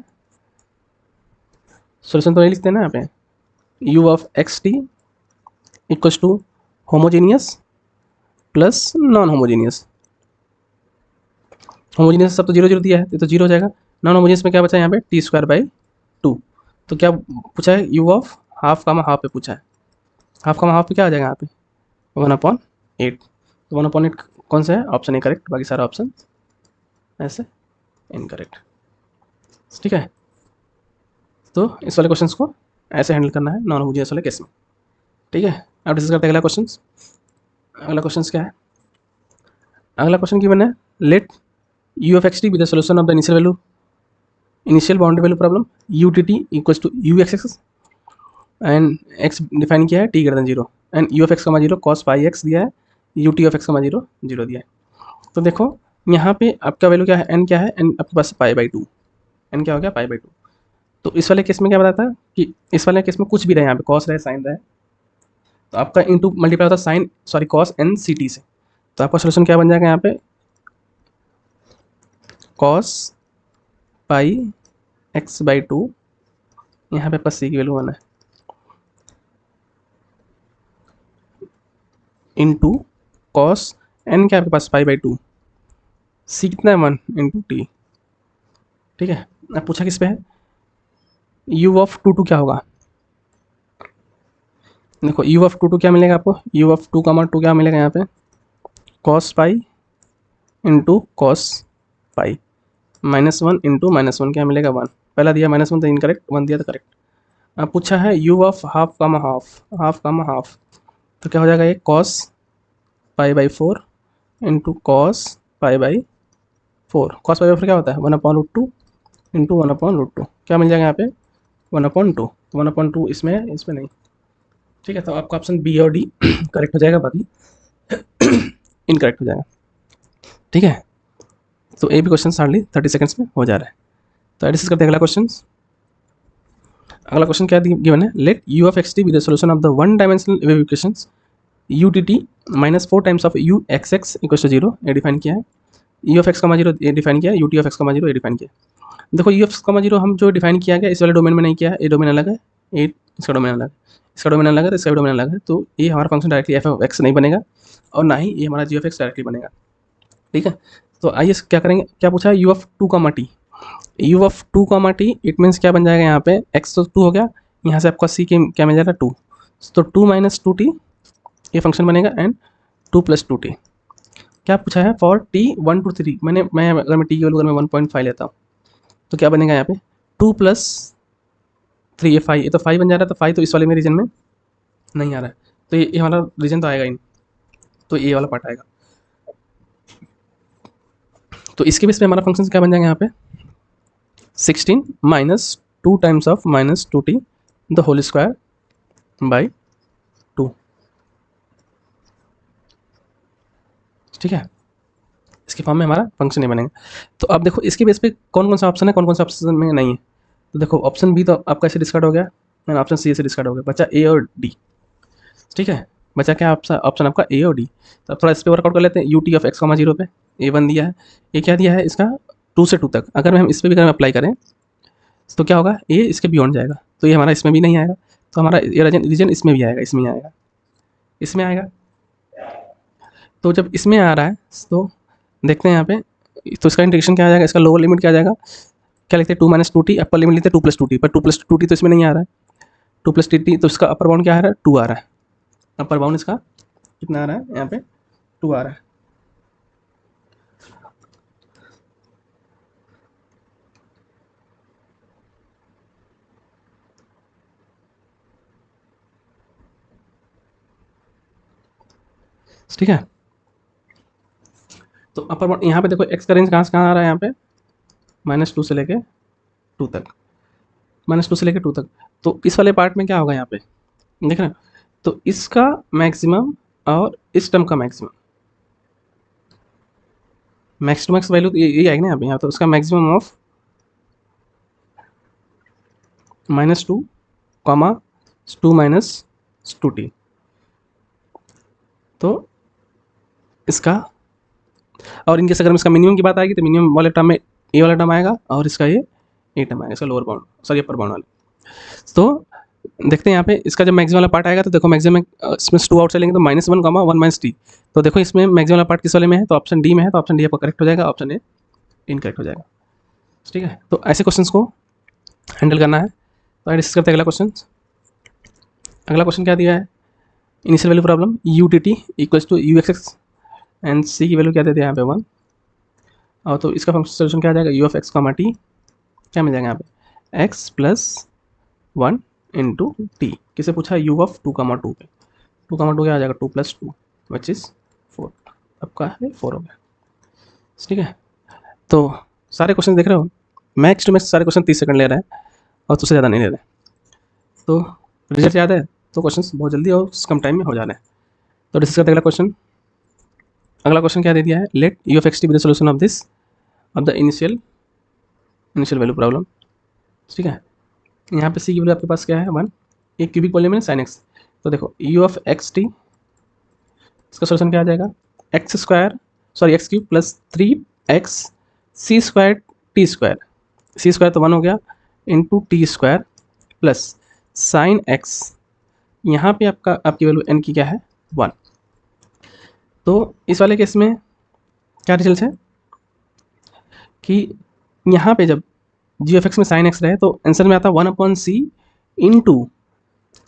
सोल्यूशन तो नहीं लिखते हैं ना यहाँ पे, u of x t equals to homogeneous plus non homogeneous. Homogeneous सब तो 0 0 दिया है, तो 0 हो जाएगा। नॉन होमोजीनियस में क्या बचा है यहाँ पे, t²/2। तो क्या पूछा है, u of half comma half पे पूछा है। हाफ कामा हाफ पे क्या आ जाएगा यहाँ पे, 1/8। तो 1/8 कौन सा है, ऑप्शन ए करेक्ट, बाकी सारा ऑप्शन ऐसे इनकरेक्ट। ठीक है, तो इस वाले क्वेश्चंस को ऐसे हैंडल करना है नॉन होमोजीनियस वाले केस में। ठीक है, अब डिस्कस करते हैं अगला क्वेश्चन। अगला क्वेश्चन क्या है, अगला क्वेश्चन गिवन है, let u of xt be the solution of the initial boundary value problem utt equals to uxx and x define किया है t greater than 0 and u of x, 0 cos pi x दिया है, ut of x, 0 0 दिया है। तो देखो यहाँ पे आपका वैल्यू क्या है, n क्या है, n आपके पास π/2, n क्या हो गया π/2। तो इस वाले केस में क्या बताता है कि इस वाले केस में कुछ भी रहे, यहाँ पे cos रहे साइन रहे, तो आपका इंटू मल्टीप्लाई होता है sine sorry cos n ct से। तो आपका सोल्यूशन क्या बन जाएगा यहाँ पे, cos पाई x/2, यहाँ पे प्लस c की वैल्यू 1 है, इंटू कॉस n क्या आपके पास π/2, c कितना है 1 इंटू टी। ठीक है, अब पूछा किस पे है, u ऑफ 2 क्या होगा, देखो u ऑफ 2 क्या मिलेगा आपको, u ऑफ 2, 2 क्या मिलेगा यहाँ पे, cos पाई इंटू कॉस पाई, -1 इंटू -1 क्या मिलेगा 1। पहला दिया -1 तो इनकरेक्ट, 1 दिया तो करेक्ट। अब पूछा है u of half comma half, तो क्या हो जाएगा ये cos π/4 इंटू कॉस π/4। cos π/4 क्या होता है 1/√2 इंटू 1/√2, क्या मिल जाएगा यहाँ पे 1/2। 1/2 इसमें है, इसमें नहीं। ठीक है, तो आपका ऑप्शन बी और डी करेक्ट हो जाएगा, बाकी इनकरेक्ट हो जाएगा। ठीक है, तो ए भी क्वेश्चन हार्डली 30 सेकंड्स में हो जा रहा है। तो डिस्कस करते हैं अगला क्वेश्चन। अगला क्वेश्चन क्या गिवन है, let u of x t be the solution of the one dimensional wave equations u t t -4 times of u x x equal to 0, ये डिफाइन किया है। u ऑफ एक्स, 0 ये डिफाइन किया है, u टी ऑफ एक्स, 0 ये डिफाइन किया है। देखो u ऑफ एक्स, 0 हम जो डिफाइन किया गया इस वाले डोमेन में नहीं किया है, ये डोमेन अलग है, ये इसका डोमेन अलग है, इसका डोमेन अलग है, तो इसका डोमेन अलग है। तो ये हमारा function directly F of x नहीं बनेगा और ना ही ये हमारा जी ऑफ एक्स डायरेक्टली बनेगा। ठीक है, तो आइए क्या करेंगे, क्या पूछा है, u of 2, u of 2, it means क्या बन जाएगा यहाँ पे, x तो 2 हो गया, यहाँ से आपका c क्या मिल जाएगा 2, तो 2 - 2t ये फंक्शन बनेगा, एंड 2 + 2t। क्या पूछा है, फॉर t 1 to 3, मैं अगर मैं t की वैल्यू अगर मैं 1.5 लेता हूँ तो क्या बनेगा यहाँ पे 2 + 3, ये 5, ये तो 5 बन जा रहा है, तो 5 तो इस वाले में रीजन में नहीं आ रहा है, तो ये हमारा रीजन तो आएगा ही नहीं, तो ये वाला पार्ट आएगा। तो इसके बेस पे हमारा फंक्शन क्या बन जाएगा यहाँ पे 16 - 2 times of -2t the whole square by 2। ठीक है, इसके फॉर्म में हमारा फंक्शन नहीं बनेगा। तो अब देखो इसके बेस पे कौन कौन सा ऑप्शन है, कौन कौन सा ऑप्शन में नहीं है। तो देखो ऑप्शन बी तो आपका ऐसे डिस्कार्ड हो गया, एंड ऑप्शन सी ऐसे डिस्कार्ड हो गया, बचा ए और डी। ठीक है, बचा क्या ऑप्शन आपका ए और डी। तो अब थोड़ा इस पर वर्कआउट कर लेते हैं, यू टी ऑफ एक्स, 0 पे ए 1 दिया है, ये क्या दिया है इसका 2 से 2 तक, अगर हम इस पर भी अगर अप्लाई करें तो क्या होगा, ये इसके बियॉन्ड जाएगा, तो ये हमारा इसमें भी नहीं आएगा, तो हमारा ये रीजन इसमें भी आएगा, इसमें आएगा, इसमें आएगा। तो जब इसमें आ रहा है तो देखते हैं यहाँ पे, तो इसका इंटीग्रेशन क्या आ जाएगा, इसका लोअर लिमिट क्या आ जाएगा, क्या लिखते हैं 2 - 2t, अपर लिमिट लिखते हैं 2 + 2t, पर 2 + 2t तो इसमें नहीं आ रहा है, 2 + t, तो इसका अपर बाउंड क्या आ रहा है 2 आ रहा है, अपर बाउंड इसका कितना आ रहा है यहाँ पे 2 आ रहा है। ठीक है, तो अपर बाउंड यहाँ पे देखो एक्स का रेंज कहाँ से कहाँ आ रहा है, यहाँ पे -2 से लेके 2 तक, -2 से लेके 2 तक। तो इस वाले पार्ट में क्या होगा यहाँ पे देख रहे हो, तो इसका मैक्सिमम और इस टर्म का maximum, max to max value यही आएगी ना यहाँ पे, यहाँ तो उसका मैक्सिमम ऑफ -2, 2 - 2t, तो इसका, और इनकेस अगर इसका मिनिमम की बात आएगी तो मिनिमम वाले टर्म में ए वाला टर्म आएगा और इसका ये ए टर्म आएगा, इसका lower bound, sorry upper bound वाला। तो देखते हैं यहाँ पे इसका जब मैक्सिमम वाला पार्ट आएगा तो देखो मैक्सिमम इसमें 2 आउट चलेंगे तो -1, 1 माइनस टी। तो देखो इसमें मैक्सिमम वाला पार्ट किस वाले में है, तो ऑप्शन डी में है, तो ऑप्शन डी आपका करेक्ट हो जाएगा, ऑप्शन ए इनकरेक्ट हो जाएगा। ठीक है, तो ऐसे क्वेश्चंस को हैंडल करना है। तो आइए डिस्कस करते हैं अगला क्वेश्चन। अगला क्वेश्चन क्या दिया है, initial value problem, U T t equals to u x x and c की वैल्यू क्या देते हैं यहाँ पे 1, और तो इसका फंक्शन सोल्यूशन क्या आ जाएगा, you of x comma T क्या मिल जाएगा यहाँ पे, एक्स प्लस 1 इंटू टी। किसे पूछा, यू ऑफ 2,2 पे, 2,2 क्या आ जाएगा, 2 + 2 विच इज़ 4, आपका है 4 हो गया। ठीक है, तो सारे क्वेश्चन देख रहे हो, मैक्स टू मैक्स सारे क्वेश्चन 30 सेकंड ले रहे हैं और तुझसे ज़्यादा नहीं ले रहे। तो रिजल्ट याद है, तो क्वेश्चन बहुत जल्दी और कम टाइम में हो जा रहे हैं। तो डिस्कस करते हैं अगला क्वेश्चन। अगला क्वेश्चन क्या दे दिया है, let u of x t be the solution of this of the initial value problem. ठीक है, यहाँ पे सी की वैल्यू आपके पास क्या है 1, एक क्यूबिक वॉल्यूम में साइन एक्स। तो देखो यू ऑफ एक्स टी, इसका सोल्यूशन क्या आ जाएगा, x cube plus 3x C square T square, सी स्क्वायर तो 1 हो गया, into T square plus sine x, यहाँ पे आपकी वैल्यू n की क्या है 1। तो इस वाले केस में क्या रिजल्ट है कि यहाँ पे जब जी ऑफ एक्स में साइन एक्स रहे तो आंसर में आता 1/c into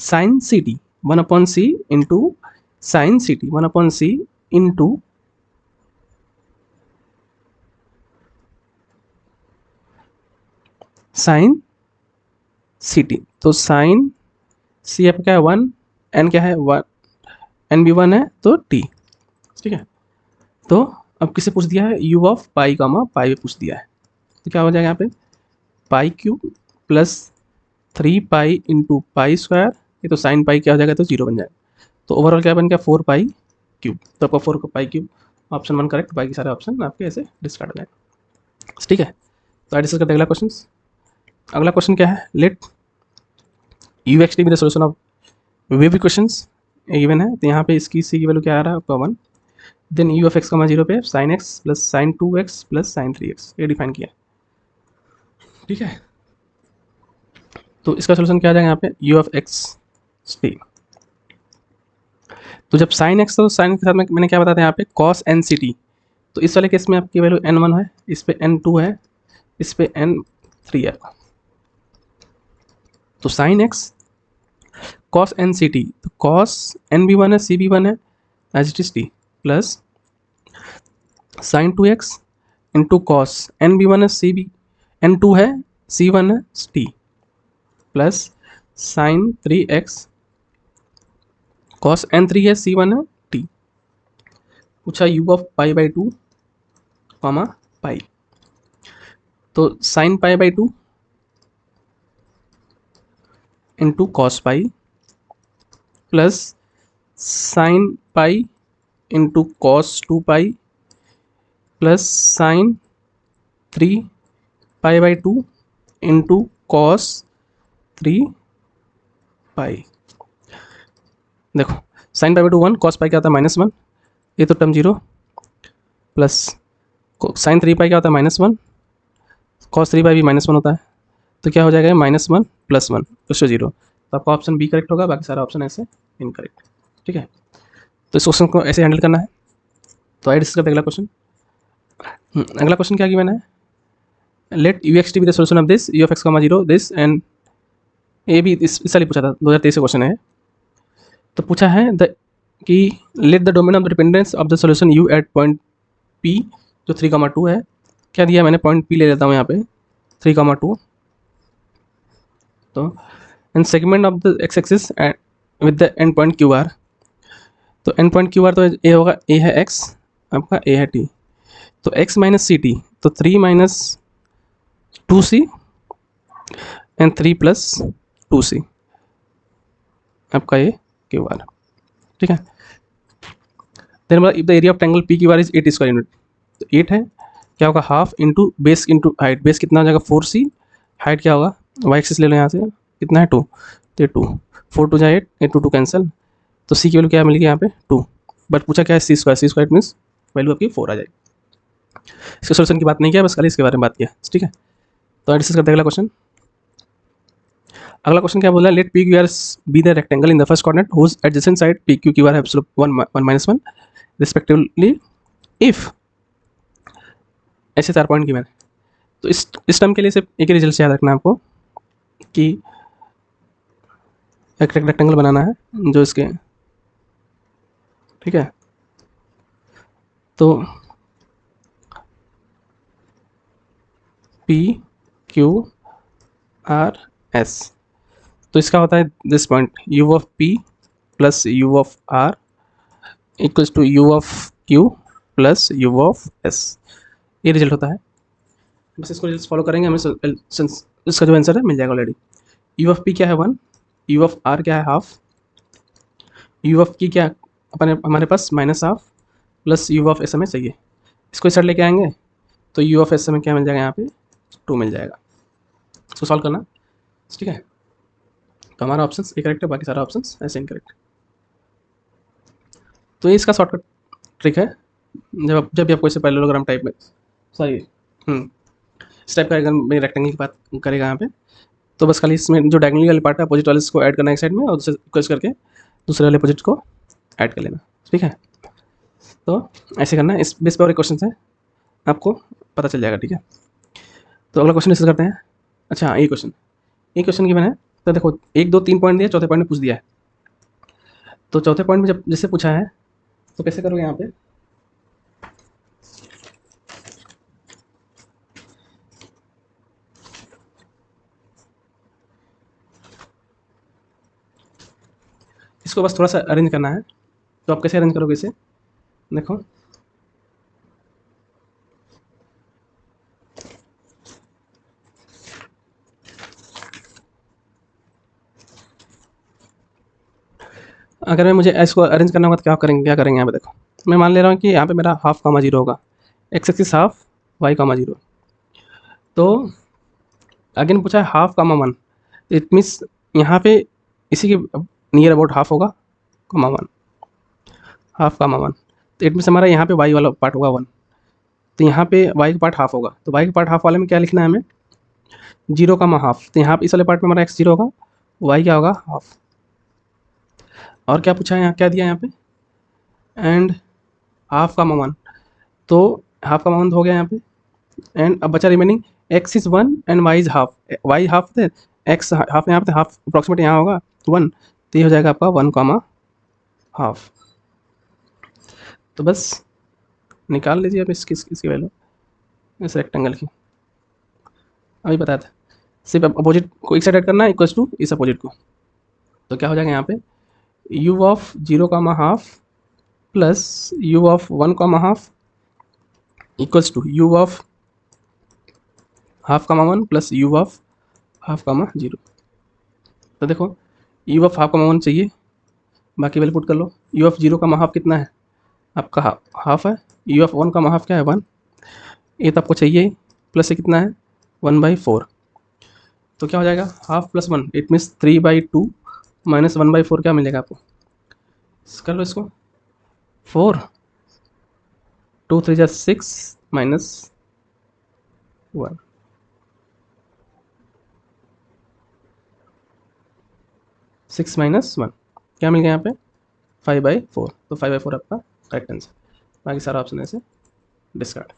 sine c t, 1/c into sine c t, 1/c into sine c t. तो साइन सी आपका क्या है 1, एन क्या है 1, एन भी 1 है तो टी। ठीक है, तो अब किसे पूछ दिया है, यू ऑफ पाई कामा पाई में पूछ दिया है, तो क्या हो जाएगा यहाँ पे पाई cube plus 3 pi into pi square, ये तो साइन पाई क्या हो जाएगा, तो 0 बन जाएगा। तो ओवरऑल क्या बन गया 4 पाई क्यूब, तो आपका 4 पाई क्यूब ऑप्शन 1 करेक्ट, बाकी सारे ऑप्शन आपके ऐसे डिस्कार्ड हो जाएगा। ठीक है, तो आई डिस्कस करते हैं अगला क्वेश्चन। अगला क्वेश्चन क्या है, let u x t be the solution of wave equations given है। तो यहाँ पे इसकी सी की वैल्यू क्या आ रहा है आपका 1, then u of x comma 0 पे sine x plus sine 2x plus sine 3x, ये डिफाइन किया। ठीक है, तो इसका सोल्यूशन क्या आ जाएगा यहाँ पे, यू ऑफ एक्स टी। तो जब साइन एक्स, तो साइन के साथ में मैंने क्या बताया था यहाँ पे कॉस एन सी टी। तो इस वाले केस में आपकी वैल्यू n1 है, इस पे n2 है, इस पे n3 है। तो साइन एक्स कॉस एन सी टी, तो कॉस एन भी 1 है, सी भी 1 है, as it is t, plus sine 2x into cos n भी 1 है, सी भी n2 है, सी 1 है, T, plus sine 3x cos n3 है, सी 1 है, टी। पूछा u of pi by 2 comma pi, तो sine pi by 2 into cos pi plus sine pi into cos 2 pi plus sine 3 pi by 2 into cos 3 pi. देखो sine pi by 2 1, cos pi क्या होता है -1, ये तो टर्म 0, प्लस साइन 3 पाई क्या होता है -1, कॉस 3 पाई भी -1 होता है, तो क्या हो जाएगा -1 + 1 तो 0। तो आपका ऑप्शन बी करेक्ट होगा, बाकी सारा ऑप्शन ऐसे इनकरेक्ट। ठीक है, तो इस क्वेश्चन को ऐसे हैंडल करना है। तो आइए डिस्कस करते हैं अगला क्वेश्चन। अगला क्वेश्चन क्या गिवन है, let u x t be the solution of this u of x comma 0 this and a भी इस साल ही पूछा था, 2023 क्वेश्चन है। तो पूछा है द कि let the domain of the dependence of the solution u at point p जो 3,2 है। क्या दिया मैंने, पॉइंट पी ले लेता हूँ यहाँ पे 3,2, तो and segment of the x axis with the end point Q R. तो एंड पॉइंट क्यू आर तो ए होगा, ए है एक्स, आपका ए है टी, तो एक्स माइनस सी टी, तो 3 - 2c एंड 3 + 2c, आपका ये क्यू आर। ठीक है, देन मतलब if the area of triangle P q are is 8 square unit, तो 8 है, क्या होगा half into base into height, base कितना हो जाएगा 4c, हाइट क्या होगा वाई एक्सिस ले लो यहाँ से, कितना है 2, तो 2 4 2 जाए 8, 8 2 2 कैंसिल, तो सी की वैल्यू क्या मिलेगी यहाँ पे 2। बट पूछा क्या है सी स्क्वायर मीन्स वैल्यू आपकी 4 आ जाएगी। इसके सोल्यूशन की बात नहीं किया, बस खाली इसके बारे में बात किया, ठीक है। तो डिस्कस करते हैं अगला क्वेश्चन। अगला क्वेश्चन क्या बोला है, let p q r be the rectangle in the first quadrant whose adjacent side p q q r have slope 1 - 1 respectively if ऐसे 4 पॉइंट की मैंने। तो इस टर्म के लिए सिर्फ एक ही रिजल्ट याद रखना है आपको कि एक रेक्टेंगल बनाना है जो इसके, ठीक है। तो पी क्यू आर एस, तो इसका होता है this point u of p plus u of r equals to u of q plus u of s, ये रिजल्ट होता है। बस इसको रिजल्ट फॉलो करेंगे, हमें इसका जो आंसर है मिल जाएगा ऑलरेडी। यू ऑफ पी क्या है 1, यू ऑफ आर क्या है हाफ, यू ऑफ की क्या अपने हमारे पास -half plus u of s हमें चाहिए। इसको इस साइड लेके आएंगे तो यू ऑफ एस हमें क्या मिल जाएगा, यहाँ पे 2 मिल जाएगा। इसको सॉल्व करना, ठीक है। तो हमारा ऑप्शन एक करेक्ट है, बाकी सारा ऑप्शन ऐसे इनकरेक्ट। तो ये इसका शॉर्टकट ट्रिक है, जब भी आपको ऐसे पैरेललोग्राम टाइप में सॉरी इस टाइप का अगर मैं रेक्टेंगल की बात करेगा यहाँ पे, तो बस खाली इसमें जो डायगोनली वाली पार्ट है अपोजिट वाले को ऐड करना है एक साइड में और दूसरे इक्वल्स करके दूसरे वाले अपोजिट को ऐड कर लेना, ठीक है। तो ऐसे करना है, इस बेस पर और एक क्वेश्चन है आपको पता चल जाएगा, ठीक है। तो अगला क्वेश्चन डिस्कस करते हैं। अच्छा ये क्वेश्चन की मैंने तो देखो 1 2 3 पॉइंट दिया, चौथे पॉइंट में पूछ दिया है। तो चौथे पॉइंट में जब जैसे पूछा है तो कैसे करोगे यहाँ पे, इसको बस थोड़ा सा अरेंज करना है। तो आप कैसे अरेंज करोगे इसे, देखो अगर मैं मुझे इसको अरेंज करना होगा तो क्या करेंगे यहाँ पे, देखो मैं मान ले रहा हूँ कि यहाँ पे मेरा हाफ कामा 0 होगा, एक्स एक्सिस हाफ वाई कामा 0। तो अगेन पूछा है हाफ कामा 1, इट मीन्स यहाँ पे इसी के नियर अबाउट हाफ होगा कामा 1, हाफ कामा 1। तो इट मीन्स हमारा यहाँ पे वाई वाला पार्ट होगा 1, तो यहाँ पे वाई का पार्ट हाफ होगा। तो वाई का पार्ट हाफ वाले में क्या लिखना है हमें, 0 कामा हाफ। तो यहाँ पे इस वाले पार्ट में हमारा x 0 होगा, वाई क्या होगा हाफ। और क्या पूछा है यहाँ, क्या दिया है यहाँ पे, एंड हाफ कामा 1। तो हाफ कामा 1 हो गया यहाँ पे, एंड अब बचा remaining x is 1 and y is half. y half थे, x हाफ यहाँ पे, हाफ अप्रॉक्सीमेट यहाँ होगा 1, तो ये हो जाएगा आपका 1 कामा हाफ। तो बस निकाल लीजिए अब इसकी वैल्यू इस रेक्टेंगल की, अभी बताया था। सिर्फ अपोजिट को एक साइड ऐड करना है इक्वल्स टू इस अपोजिट को। तो क्या हो जाएगा यहाँ पे, u of 0 comma half plus u of 1 comma half equals to u of half comma 1 plus u of half comma 0। तो देखो u ऑफ हाफ कामा 1 चाहिए, बाकी वैल्यू पुट कर लो। u ऑफ 0 कामा हाफ कितना है आपका, हाफ है। u ऑफ 1 कामा हाफ क्या है 1, ये तो आपको चाहिए ही, प्लस ये कितना है 1/4। तो क्या हो जाएगा half plus 1, it means 3/2 minus 1/4 क्या मिलेगा आपको, कर लो इसको 4, 2 3 जा 6 माइनस 1, 6 माइनस 1 क्या मिल गया यहाँ पे 5/4। तो 5/4 आपका करेक्ट आंसर, बाकी सारा ऑप्शन ऐसे डिस्कार्ड,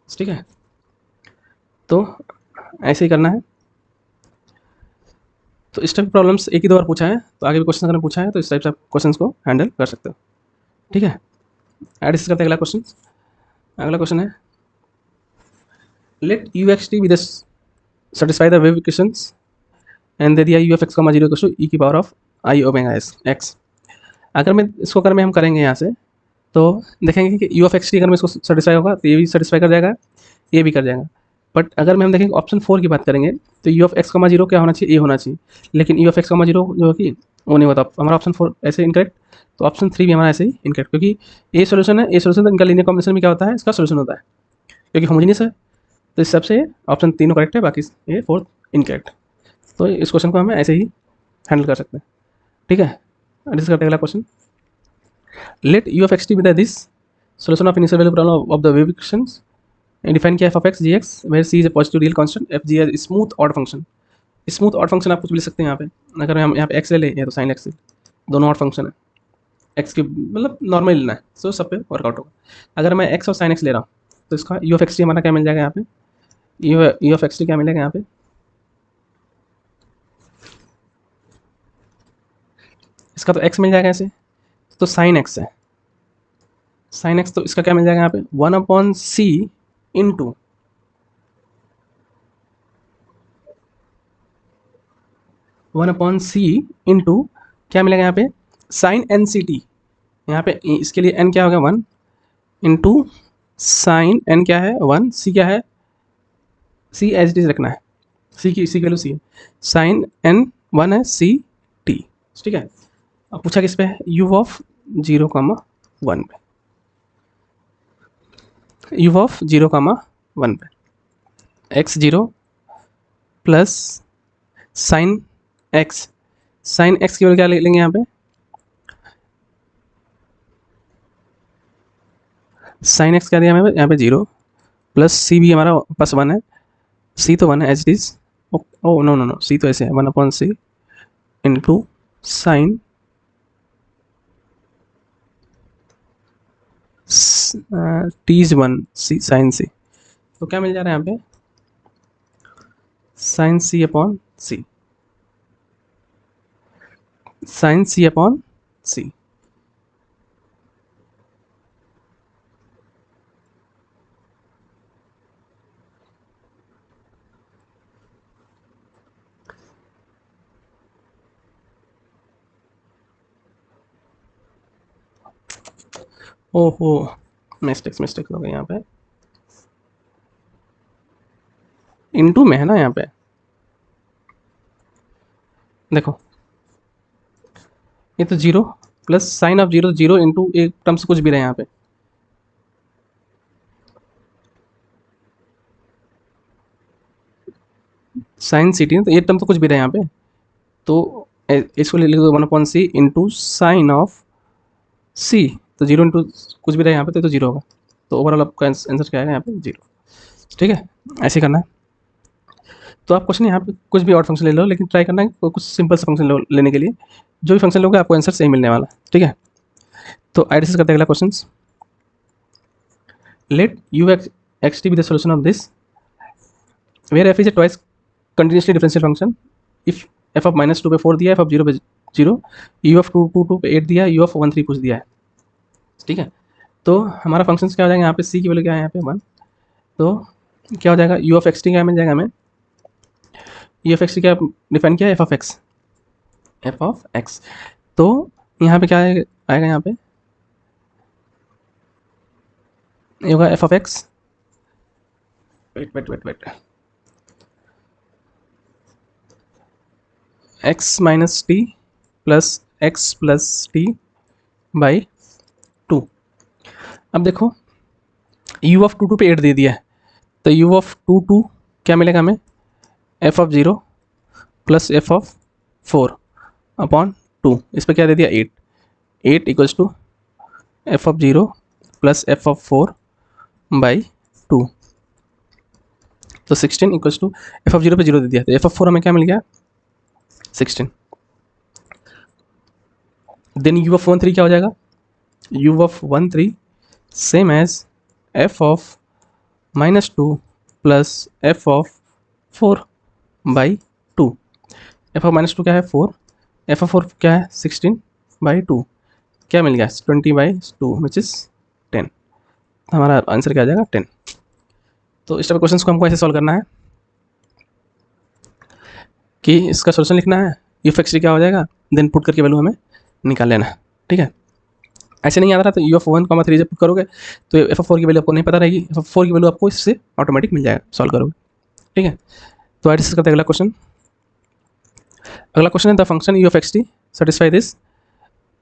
ठीक है। तो ऐसे ही करना है। तो इस टाइप प्रॉब्लम्स एक ही 2 बार पूछा है, तो आगे भी क्वेश्चन अगर पूछा है तो इस टाइप से आप क्वेश्चन को हैंडल कर सकते हो, ठीक है। एड करते हैं अगला क्वेश्चन। अगला क्वेश्चन है let u x t with satisfy the wave equations and दे दिया u f x comma 0 to e की power of i omega s x. अगर मैं इसको अगर हम करेंगे यहाँ से तो देखेंगे कि यू ऑफ एक्स टी अगर मैं इसको सेटिस्फाई होगा तो ये भी सेटिस्फाई कर जाएगा, ये भी कर जाएगा। बट अगर हम देखेंगे ऑप्शन 4 की बात करेंगे तो यू ऑफ एक्स कामा 0 क्या होना चाहिए, ए होना चाहिए, लेकिन यू ऑफ एक्स कामा 0 जो है कि वो नहीं होता, हमारा ऑप्शन 4 ऐसे इनकरेक्ट। तो ऑप्शन 3 भी हमारा ऐसे ही इनकरेक्ट, क्योंकि ए सोल्यूशन है, ए सोल्यूशन इनका लीनियर कॉम्बिनेशन में क्या होता है, इसका सोल्यूशन होता है क्योंकि होमोजेनियस है। तो इस सबसे ऑप्शन 3 करेक्ट है, बाकी ये 4 इनकरेक्ट। तो इस क्वेश्चन को हमें ऐसे ही हैंडल कर सकते हैं, ठीक है। डिस्कस करते हैं अगला question. Let u of x t with this solution of initial value problem of the wave equations define किया f of x g x where c is a positive real constant f g as smooth odd function. Smooth odd function आप कुछ भी ले सकते हैं यहाँ पे, अगर हम यहाँ पे एक्स ले लें या तो साइन एक्स, दोनों ऑड फंक्शन है, एक्स की मतलब नॉर्मल लेना है, सो सब पे वर्कआउट होगा। अगर मैं एक्स और साइन एक्स ले रहा हूँ तो इसका यू ऑफ एक्स टी हमारा क्या मिल जाएगा यहाँ पे, यू ऑफ एक्स टी क्या मिलेगा यहाँ पे, इसका तो एक्स मिल जाएगा ऐसे, तो साइन एक्स है, साइन एक्स तो इसका क्या मिल जाएगा यहाँ पे 1/c इंटू 1/c इंटू क्या मिलेगा यहाँ पे साइन एन सी टी, यहाँ पे इसके लिए n क्या होगा 1 इंटू साइन n क्या है 1, c क्या है, c एज इट इज रखना है, c की वैल्यू c है, साइन n 1 है c t, ठीक है। अब पूछा किस पे है, u ऑफ 0,1 पे, u ऑफ 0,1 पे x 0 plus sine x, sine x की वैल्यू क्या ले लेंगे यहाँ पे, साइन x क्या दिया हमें यहाँ पे 0 प्लस c भी हमारा पास 1 है, c तो 1 है as it is, oh no no no c तो ऐसे है 1/c into sine t is 1 c sine c, तो क्या मिल जा रहा है यहाँ पे साइन c upon c, sine c upon c। ओहो मिस्टेक्स हो गए यहाँ पे, इनटू में है ना यहाँ पे, देखो ये तो 0 प्लस साइन ऑफ 0 0 इंटू एक टर्म से कुछ भी रहे यहाँ पे, साइन सी टी, तो ये टर्म तो कुछ भी रहे यहाँ पे, तो इसको लिख दो 1/c इंटू साइन ऑफ सी, तो 0 इंटू कुछ भी रहे यहाँ पे तो 0 होगा, तो ओवरऑल आपका आंसर क्या आएगा यहाँ पे 0, ठीक है, ऐसे करना है। तो आप क्वेश्चन यहाँ पे कुछ भी और फंक्शन ले लो, लेकिन ट्राई करना है कुछ सिंपल सा फंक्शन लेने के लिए, जो भी फंक्शन लोगे आपको आंसर सही मिलने वाला, ठीक है। तो आई डिस्कस करते हैं अगला question, let u x t be the solution of this where f is a twice continuously differential function, if f of -2 पे 4 दिया है, एफ ऑफ 0 पे 0, यू ऑफ 2 पे 8 दिया है, यू ऑफ 1 3 कुछ दिया है, ठीक है। तो हमारा फंक्शन क्या हो जाएगा यहाँ पे, सी की वैल्यू क्या है यहाँ पे 1, तो क्या हो जाएगा यू ऑफ एक्स टी क्या मिल जाएगा हमें, यू ऑफ एक्स टी क्या डिफाइन किया है एफ ऑफ एक्स, तो यहाँ पे क्या आएगा यहाँ पे, ये होगा f of x, wait x minus t plus x plus t by 2। अब देखो u ऑफ 2 पे 8 दे दिया है, तो u ऑफ 2 क्या मिलेगा हमें, f of 0 plus F of 4 upon 2, इस पर क्या दे दिया 8 equals to f of 0 plus F of 4 by 2, तो 16 इक्वल्स टू एफ ऑफ 0 पे 0 दे दिया, तो एफ ऑफ 4 हमें क्या मिल गया 16, देन u ऑफ 1 3 क्या हो जाएगा, u of 1 3 same as f of -2 plus F of 4 by 2, f of -2 क्या है 4, एफ ऑफ 4 क्या है 16 बाई 2, क्या मिल गया 20/2 विच इज़ 10, हमारा आंसर क्या आ जाएगा 10। तो इस टाइप क्वेश्चन को हमको ऐसे सॉल्व करना है कि इसका सोल्यूशन लिखना है, इफ एक्स क्या हो जाएगा, देन पुट करके वैल्यू हमें निकाल लेना है, ठीक है। ऐसे नहीं आ रहा तो यू ऑफ 1,3 जब पुट करोगे तो एफ ऑफ 4 की वैल्यू आपको नहीं पता रहेगी, एफ ऑफ 4 की वैल्यू आपको इससे ऑटोमेटिक मिल जाएगा सॉल्व करोगे, ठीक है। तो आई डिस्कस करते हैं अगला क्वेश्चन है the function you of x t satisfy this,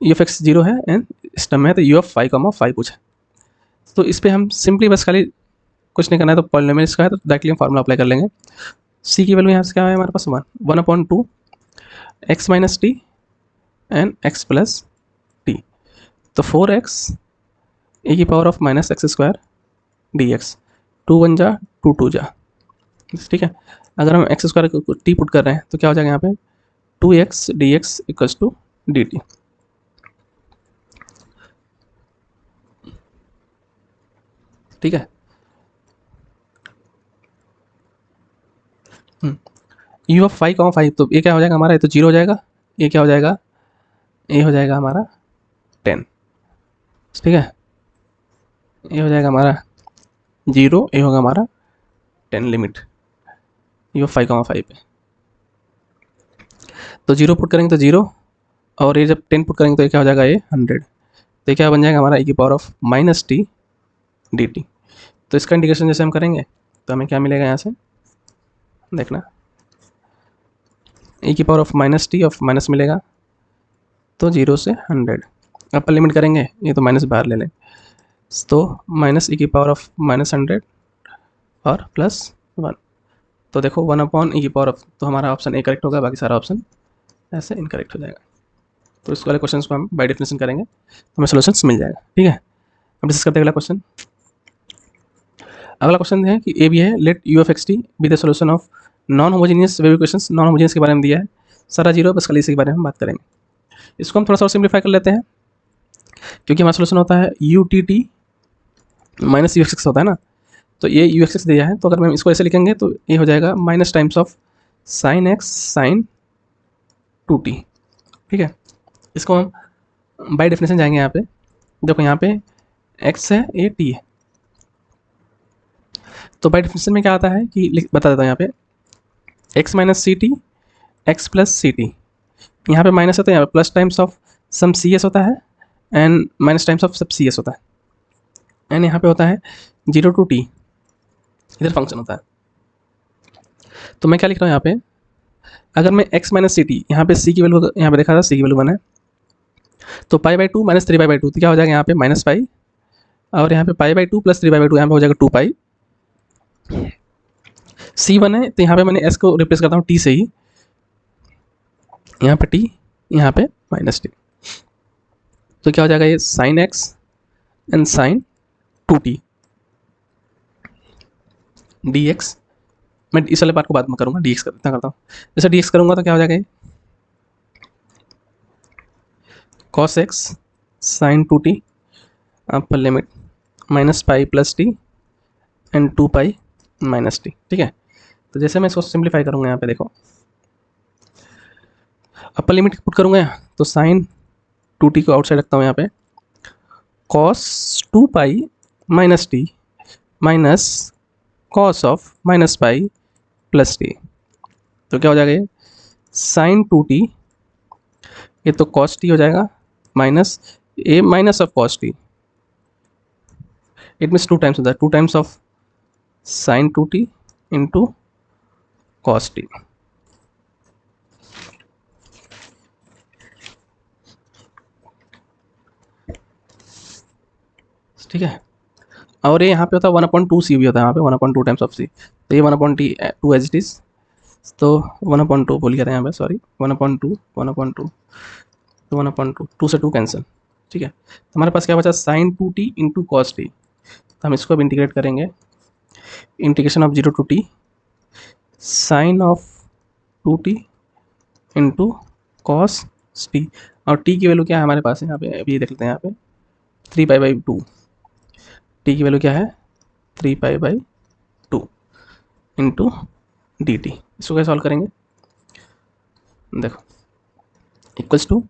u of x 0 है एंड इस टर्म में है, तो यू ऑफ 5,5 पूछा, तो इस पर हम सिंपली बस खाली कुछ नहीं करना है, तो पॉलिनोमियल का है तो डायरेक्टली हम फार्मूला अप्लाई कर लेंगे, सी की वैल्यू यहाँ से क्या है हमारे पास 1/2 x minus T and x plus T, तो 4x e की power of minus x square D x, 2 1 जा 2 2 जा, ठीक है। अगर हम एक्स स्क्वायर को टी पुट कर रहे हैं तो क्या हो जाएगा यहाँ पे 2x dx equals to dt। ठीक है। u ऑफ 5, तो ये क्या हो जाएगा हमारा, ये तो 0 हो जाएगा, ये क्या हो जाएगा, ये हो जाएगा हमारा 10। ठीक है, ये हो जाएगा हमारा 0, ये होगा हमारा 10 लिमिट u ऑफ 5 पे। तो 0 पुट करेंगे तो 0, और ये जब 10 पुट करेंगे तो ये क्या हो जाएगा, ये 100। तो ये क्या बन जाएगा हमारा e की power of minus T d t. तो इसका इंटीग्रेशन जैसे हम करेंगे तो हमें क्या मिलेगा यहाँ से, देखना, e की power of minus T of minus मिलेगा, तो 0 से 100, अपर लिमिट करेंगे, ये तो माइनस बाहर ले लें, तो माइनस e की पावर ऑफ माइनस 100 और प्लस 1। तो देखो 1 अपॉन ई की पावर ऑफ, तो हमारा ऑप्शन ए करेक्ट होगा, बाकी सारा ऑप्शन ऐसे इनकरेक्ट हो जाएगा। तो इस वाले क्वेश्चन को हम बाय डेफिनेशन करेंगे तो हमें सोल्यूशन मिल जाएगा। ठीक है, अब डिस्कस करते हैं अगला क्वेश्चन। अगला क्वेश्चन है कि ए भी है, let u of x t be the solution of non homogeneous wave equations. Non homogeneous के बारे में दिया है, सारा 0 बस खाली इसी के बारे में हम बात करेंगे। इसको हम थोड़ा सा और सिंप्लीफाई कर लेते हैं, क्योंकि हमारा सोल्यूशन होता है U T T minus u x होता है ना, तो ये यू एक्स दिया है, तो अगर हम इसको ऐसे लिखेंगे तो ये हो जाएगा minus times of sine x sine 2t। ठीक है, इसको हम बाय डेफिनेशन जाएंगे। यहाँ पे देखो, यहाँ पे x है, ये t है, तो बाय डेफिनेशन में क्या आता है कि बता देता हूँ, यहाँ पे x minus c t x plus C T, यहाँ पे माइनस होता है, यहाँ पे plus times of sum c s होता है एंड माइनस टाइम्स ऑफ सब सी एस होता है, एंड यहाँ पे होता है 0 टू t, इधर फंक्शन होता है। तो मैं क्या लिख रहा हूँ यहाँ पे, अगर मैं x माइनस सी टी, यहाँ पे c की वैल्यू, यहाँ पे देखा था c की वैल्यू 1 है, तो पाई बाई 2 माइनस 3 पाई बाई 2, तो क्या हो जाएगा यहाँ पे माइनस पाई, और यहाँ पे पाई बाई 2 प्लस 3 पाई बाई 2, यहाँ पे हो जाएगा 2 पाई। c1 है, तो यहाँ पे मैंने s को रिप्लेस करता हूँ t से ही, यहाँ पे t, यहाँ पे माइनस टी, तो क्या हो जाएगा ये sine x and sine 2t dx। मैं इस वाले पार्ट को बाद में करूँगा, dx करता हूँ। जैसे dx करूँगा तो क्या हो जाएगा ये cos x sine 2t upper limit minus pi plus t and 2 pi minus t. ठीक है, तो जैसे मैं इसको सिंप्लीफाई करूँगा, यहाँ पे देखो अपर लिमिट पुट करूँगा तो साइन 2t को आउटसाइड रखता हूँ, यहाँ पे cos 2 pi minus T minus cos of minus pi plus T, तो क्या हो जाएगा ये साइन 2t, ये तो cos t हो जाएगा minus A minus of cos t, it means 2 times होता है, 2 times of sign 2t into cos t। ठीक है, और ये यहाँ पे होता है 1/2 सी भी होता है, यहाँ पे 1/2 टाइम्स ऑफ सी, तो ये 1/t 2 एज इट इज, तो 1/2 बोल गया था यहाँ पे, सॉरी 1/2 1/2 तो 1/2 2 से 2 कैंसिल। ठीक है, तो हमारे पास क्या बचा sign 2t into cos T, तो हम इसको अब इंटीग्रेट करेंगे, integration of 0 to t sine of 2t into cos t, और t की वैल्यू क्या है हमारे पास यहाँ पे, अभी देख लेते हैं, यहाँ पे 3 पाई बाई 2, t की वैल्यू क्या है 3 pi by 2 into d t. इसको कैसे सॉल्व करेंगे, देखो equals to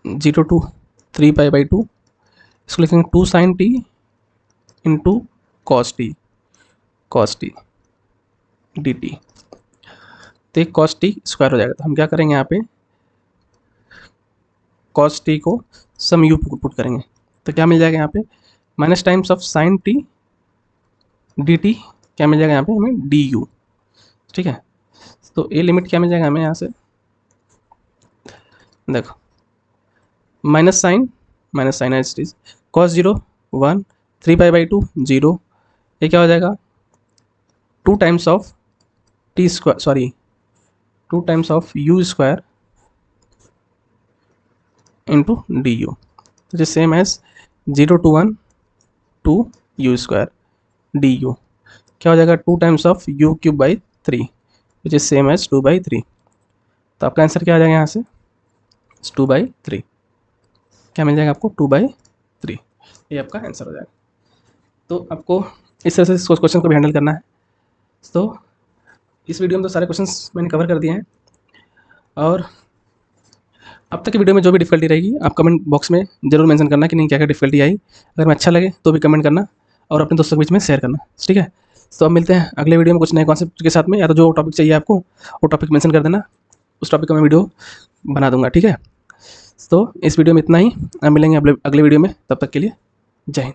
0 to 3 pi by 2, इसको लिखेंगे 2 sine t into cos t d t, तो एक कॉस टी स्क्वायर हो जाएगा। तो हम क्या करेंगे यहाँ पे कॉस टी को सम यू पुट करेंगे, तो क्या मिल जाएगा यहाँ पे minus times of sign T d T, क्या मिल जाएगा यहाँ पे हमें डी यू। ठीक है, तो ए लिमिट क्या मिल जाएगा हमें यहाँ से, देखो minus sine h t cos 0 1 3 pi by 2 0, ये क्या हो जाएगा 2 times of t square, sorry 2 times of u square into d u. Which is same as 0 to 1 to u square d u, क्या हो जाएगा 2 times of u cube by 3 which is same as 2/3। तो आपका आंसर क्या आ जाएगा यहाँ से 2/3, क्या मिल जाएगा आपको 2/3, ये आपका आंसर हो जाएगा। तो आपको इस तरह से इस क्वेश्चन को भी हैंडल करना है। तो इस वीडियो में तो सारे क्वेश्चंस मैंने कवर कर दिए हैं, और अब तक की वीडियो में जो भी डिफिकल्टी रहेगी आप कमेंट बॉक्स में जरूर मेंशन करना कि नहीं क्या क्या डिफिकल्टी आई। अगर मैं अच्छा लगे तो भी कमेंट करना और अपने दोस्तों के बीच में शेयर करना, ठीक है। तो अब मिलते हैं अगले वीडियो में कुछ नए कॉन्सेप्ट के साथ में, या तो जो टॉपिक चाहिए आपको वो टॉपिक मेंशन कर देना, उस टॉपिक का मैं वीडियो बना दूंगा, ठीक है। तो इस वीडियो में इतना ही, अब मिलेंगे अगले वीडियो में, तब तक के लिए जय हिंद।